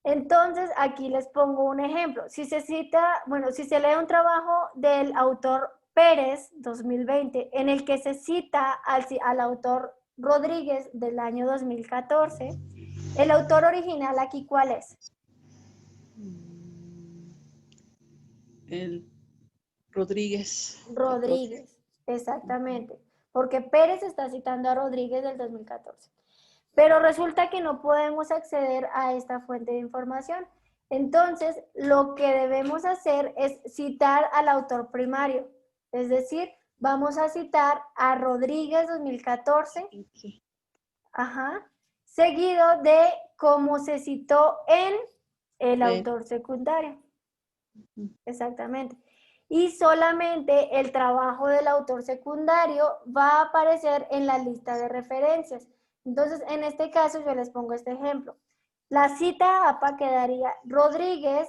Entonces, aquí les pongo un ejemplo. Si se cita, bueno, si se lee un trabajo del autor Pérez, 2020, en el que se cita al autor Rodríguez del año 2014, ¿el autor original aquí cuál es? El Rodríguez. Rodríguez, exactamente. Porque Pérez está citando a Rodríguez del 2014. Pero resulta que no podemos acceder a esta fuente de información. Entonces, lo que debemos hacer es citar al autor primario. Es decir, vamos a citar a Rodríguez 2014, ajá, seguido de cómo se citó en el autor secundario. Exactamente. Y solamente el trabajo del autor secundario va a aparecer en la lista de referencias. Entonces, en este caso, yo les pongo este ejemplo. La cita APA quedaría Rodríguez,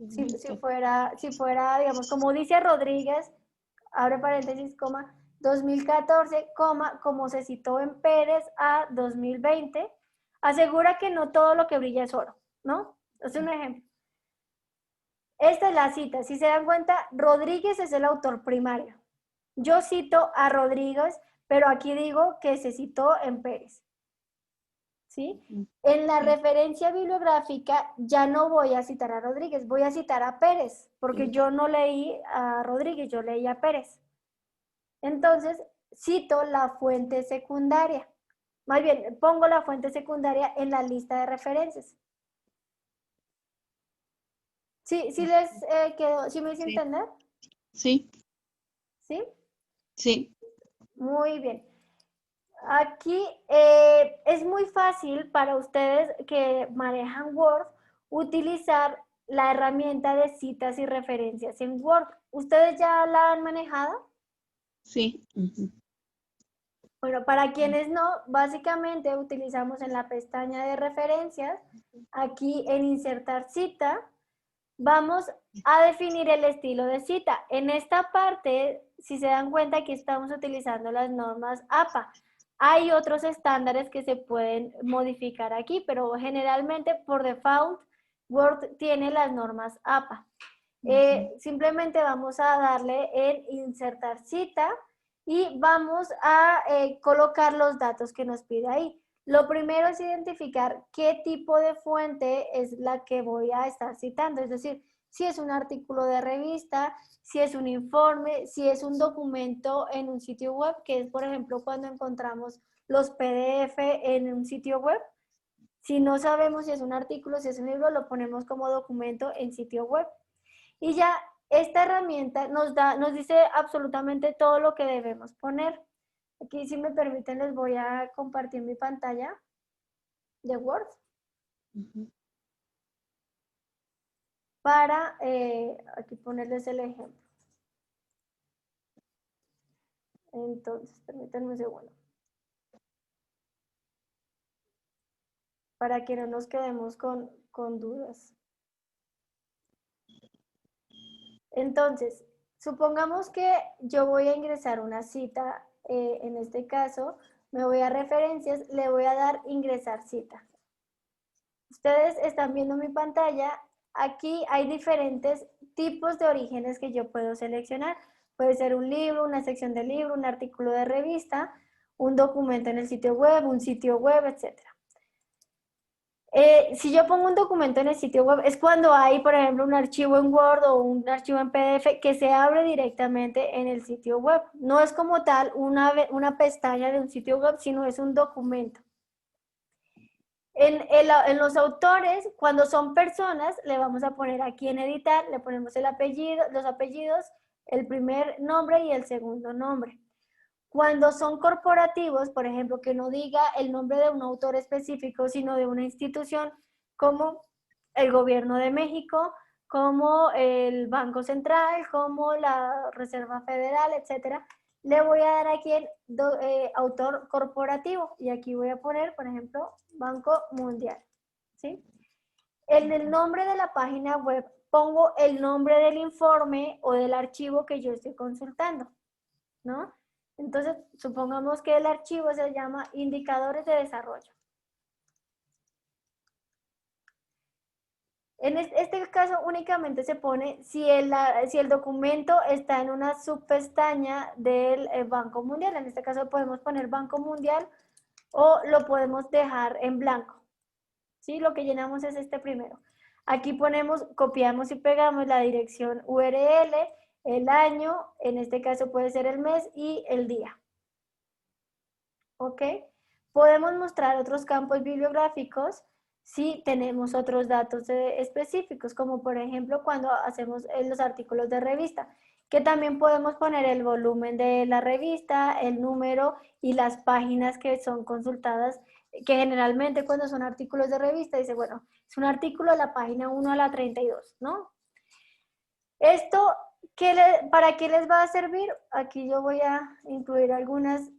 si fuera, digamos, como dice Rodríguez, abre paréntesis, coma, 2014, coma, como se citó en Pérez a 2020, asegura que no todo lo que brilla es oro, ¿no? Es un ejemplo. Esta es la cita. Si se dan cuenta, Rodríguez es el autor primario. Yo cito a Rodríguez, pero aquí digo que se citó en Pérez. ¿Sí? En la referencia bibliográfica ya no voy a citar a Rodríguez, voy a citar a Pérez, porque yo no leí a Rodríguez, yo leí a Pérez. Entonces, cito la fuente secundaria. Más bien, pongo la fuente secundaria en la lista de referencias. ¿Sí, les quedó? ¿Sí me hice entender? Sí. ¿Sí? Sí. Muy bien. Aquí es muy fácil para ustedes que manejan Word utilizar la herramienta de citas y referencias en Word. ¿Ustedes ya la han manejado? Sí. Bueno, para quienes no, básicamente utilizamos en la pestaña de referencias, aquí en insertar cita, vamos a definir el estilo de cita. En esta parte, si se dan cuenta, aquí estamos utilizando las normas APA. Hay otros estándares que se pueden modificar aquí, pero generalmente por default Word tiene las normas APA. Simplemente vamos a darle en insertar cita y vamos a colocar los datos que nos pide ahí. Lo primero es identificar qué tipo de fuente es la que voy a estar citando, es decir, si es un artículo de revista, si es un informe, si es un documento en un sitio web, que es, por ejemplo, cuando encontramos los PDF en un sitio web. Si no sabemos si es un artículo, si es un libro, lo ponemos como documento en sitio web. Y ya esta herramienta nos dice absolutamente todo lo que debemos poner. Aquí, si me permiten, les voy a compartir mi pantalla de Word. Para aquí ponerles el ejemplo. Entonces, permítanme un segundo. Para que no nos quedemos con dudas. Entonces, supongamos que yo voy a ingresar una cita, en este caso, me voy a referencias, le voy a dar ingresar cita. Ustedes están viendo mi pantalla, aquí hay diferentes tipos de orígenes que yo puedo seleccionar. Puede ser un libro, una sección de libro, un artículo de revista, un documento en el sitio web, un sitio web, etc. Si yo pongo un documento en el sitio web, es cuando hay, por ejemplo, un archivo en Word o un archivo en PDF que se abre directamente en el sitio web. No es como tal una pestaña de un sitio web, sino es un documento. En los autores, cuando son personas, le vamos a poner aquí en editar, le ponemos el apellido, los apellidos, el primer nombre y el segundo nombre. Cuando son corporativos, por ejemplo, que no diga el nombre de un autor específico, sino de una institución como el Gobierno de México, como el Banco Central, como la Reserva Federal, etcétera, le voy a dar aquí el autor corporativo y aquí voy a poner, por ejemplo, Banco Mundial, ¿sí? En el nombre de la página web pongo el nombre del informe o del archivo que yo estoy consultando, ¿no? Entonces, supongamos que el archivo se llama indicadores de desarrollo. En este caso únicamente se pone si el documento está en una subpestaña del Banco Mundial. En este caso podemos poner Banco Mundial o lo podemos dejar en blanco. ¿Sí? Lo que llenamos es este primero. Aquí ponemos, copiamos y pegamos la dirección URL, el año, en este caso puede ser el mes y el día. ¿Ok? Podemos mostrar otros campos bibliográficos si tenemos otros datos específicos, como por ejemplo cuando hacemos los artículos de revista, que también podemos poner el volumen de la revista, el número y las páginas que son consultadas, que generalmente cuando son artículos de revista dice, bueno, es un artículo de la página 1 a la 32, ¿no? Esto, ¿para qué les va a servir? Aquí yo voy a incluir algunas.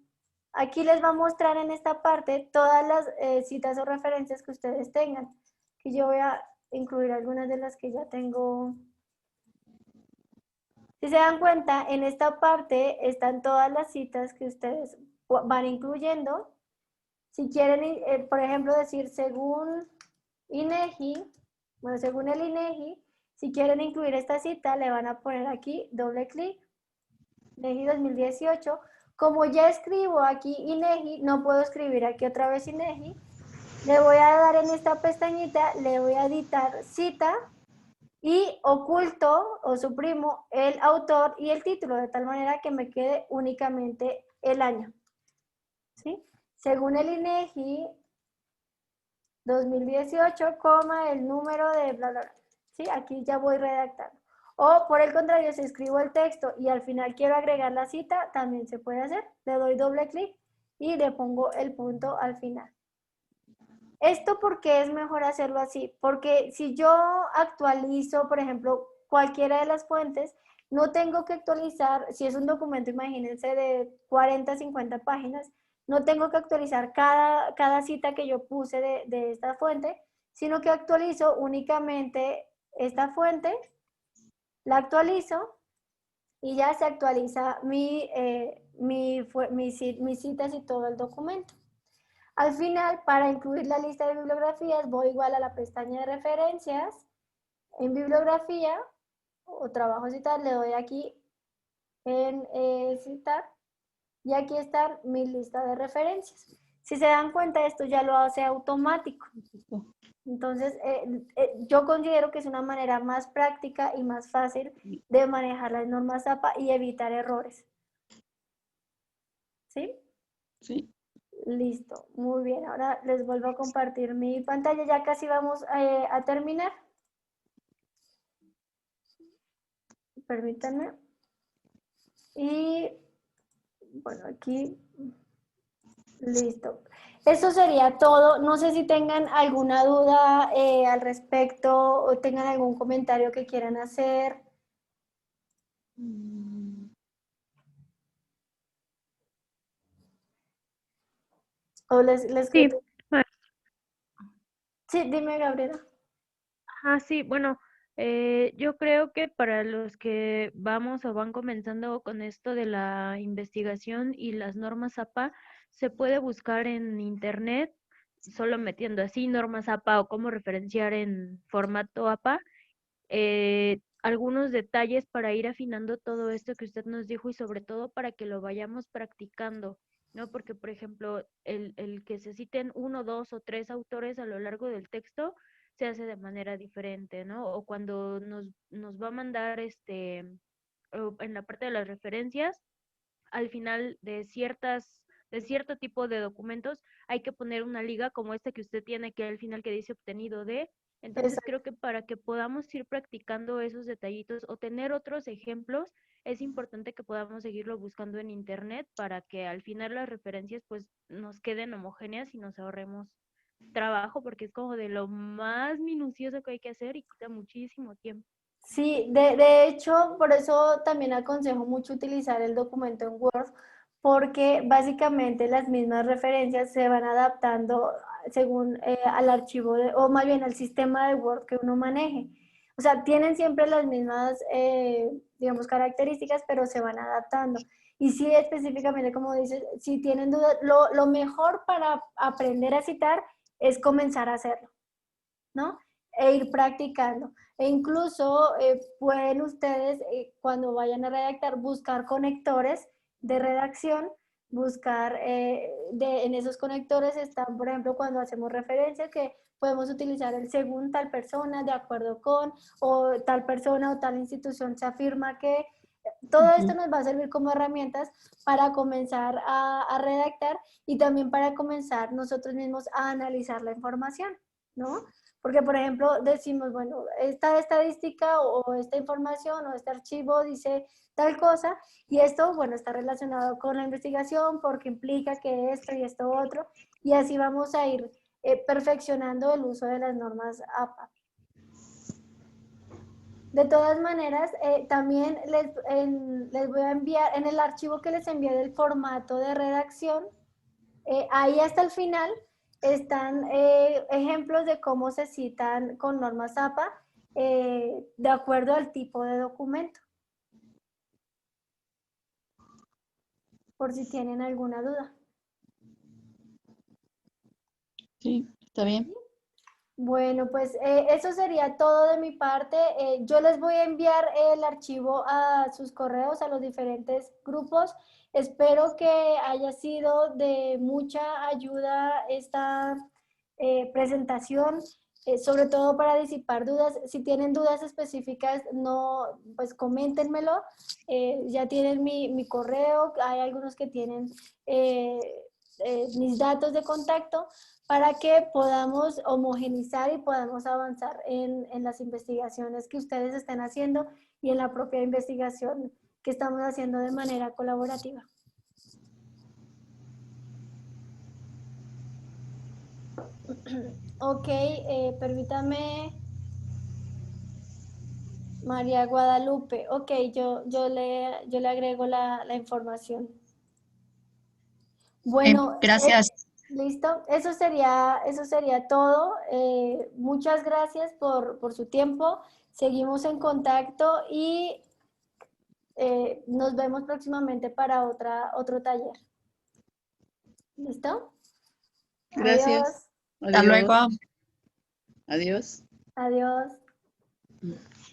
Aquí les va a mostrar en esta parte todas las citas o referencias que ustedes tengan. Que yo voy a incluir algunas de las que ya tengo. Si se dan cuenta, en esta parte están todas las citas que ustedes van incluyendo. Si quieren, por ejemplo, decir según INEGI, bueno, según el INEGI, si quieren incluir esta cita, le van a poner aquí doble clic, INEGI 2018. Como ya escribo aquí INEGI, no puedo escribir aquí otra vez INEGI. Le voy a dar en esta pestañita, le voy a editar cita y oculto o suprimo el autor y el título, de tal manera que me quede únicamente el año. ¿Sí? Según el INEGI 2018, el número de bla, bla, bla. ¿Sí? Aquí ya voy redactando. O por el contrario, si escribo el texto y al final quiero agregar la cita, también se puede hacer. Le doy doble clic y le pongo el punto al final. ¿Esto por qué es mejor hacerlo así? Porque si yo actualizo, por ejemplo, cualquiera de las fuentes, no tengo que actualizar, si es un documento, imagínense, de 40, 50 páginas, no tengo que actualizar cada cita que yo puse de esta fuente, sino que actualizo únicamente esta fuente, la actualizo y ya se actualiza mis citas y todo el documento. Al final, para incluir la lista de bibliografías, voy igual a la pestaña de referencias, en bibliografía o trabajos y tal, le doy aquí en citar y aquí está mi lista de referencias. Si se dan cuenta, esto ya lo hace automático. Entonces, yo considero que es una manera más práctica y más fácil de manejar las normas APA y evitar errores. ¿Sí? Sí. Listo, muy bien. Ahora les vuelvo a compartir mi pantalla. Ya casi vamos a terminar. Permítanme. Y bueno, aquí. Listo. Eso sería todo. No sé si tengan alguna duda al respecto o tengan algún comentario que quieran hacer. O Sí, Sí, dime, Gabriela. sí, bueno, yo creo que para los que vamos o van comenzando con esto de la investigación y las normas APA, se puede buscar en internet, solo metiendo así normas APA o cómo referenciar en formato APA, algunos detalles para ir afinando todo esto que usted nos dijo y sobre todo para que lo vayamos practicando, ¿no? Porque, por ejemplo, el que se citen uno, dos o tres autores a lo largo del texto se hace de manera diferente, ¿no? O cuando nos va a mandar en la parte de las referencias, al final de cierto tipo de documentos, hay que poner una liga como esta que usted tiene, que al final que dice obtenido de. Entonces creo que para que podamos ir practicando esos detallitos o tener otros ejemplos, es importante que podamos seguirlo buscando en internet para que al final las referencias pues nos queden homogéneas y nos ahorremos trabajo, porque es como de lo más minucioso que hay que hacer y quita muchísimo tiempo. Sí, de hecho, por eso también aconsejo mucho utilizar el documento en Word, porque básicamente las mismas referencias se van adaptando según al archivo, o más bien al sistema de Word que uno maneje. O sea, tienen siempre las mismas, digamos, características, pero se van adaptando. Y sí, específicamente, como dices, si tienen dudas, lo mejor para aprender a citar es comenzar a hacerlo, ¿no? E ir practicando. E incluso pueden ustedes, cuando vayan a redactar, buscar conectores de redacción, buscar, en esos conectores están, por ejemplo, cuando hacemos referencia, que podemos utilizar el según tal persona, de acuerdo con, o tal persona o tal institución se afirma que. Todo esto nos va a servir como herramientas para comenzar a redactar y también para comenzar nosotros mismos a analizar la información, ¿no? Porque, por ejemplo, decimos, bueno, esta estadística o esta información o este archivo dice tal cosa y esto, bueno, está relacionado con la investigación porque implica que esto y esto otro y así vamos a ir perfeccionando el uso de las normas APA. De todas maneras, también les voy a enviar, en el archivo que les envié del formato de redacción, ahí hasta el final están ejemplos de cómo se citan con normas APA de acuerdo al tipo de documento, por si tienen alguna duda. Sí, está bien. Bueno, pues eso sería todo de mi parte. Yo les voy a enviar el archivo a sus correos, a los diferentes grupos. Espero que haya sido de mucha ayuda esta presentación, sobre todo para disipar dudas. Si tienen dudas específicas, no, pues coméntenmelo. Ya tienen mi correo, hay algunos que tienen mis datos de contacto, para que podamos homogenizar y podamos avanzar en las investigaciones que ustedes estén haciendo y en la propia investigación que estamos haciendo de manera colaborativa. Ok, permítame, María Guadalupe. Ok, yo le agrego la información. Bueno, Gracias. listo. Eso sería todo. Muchas gracias por su tiempo. Seguimos en contacto y nos vemos próximamente para otro taller. ¿Listo? Gracias. Hasta luego. Adiós. Adiós. Adiós.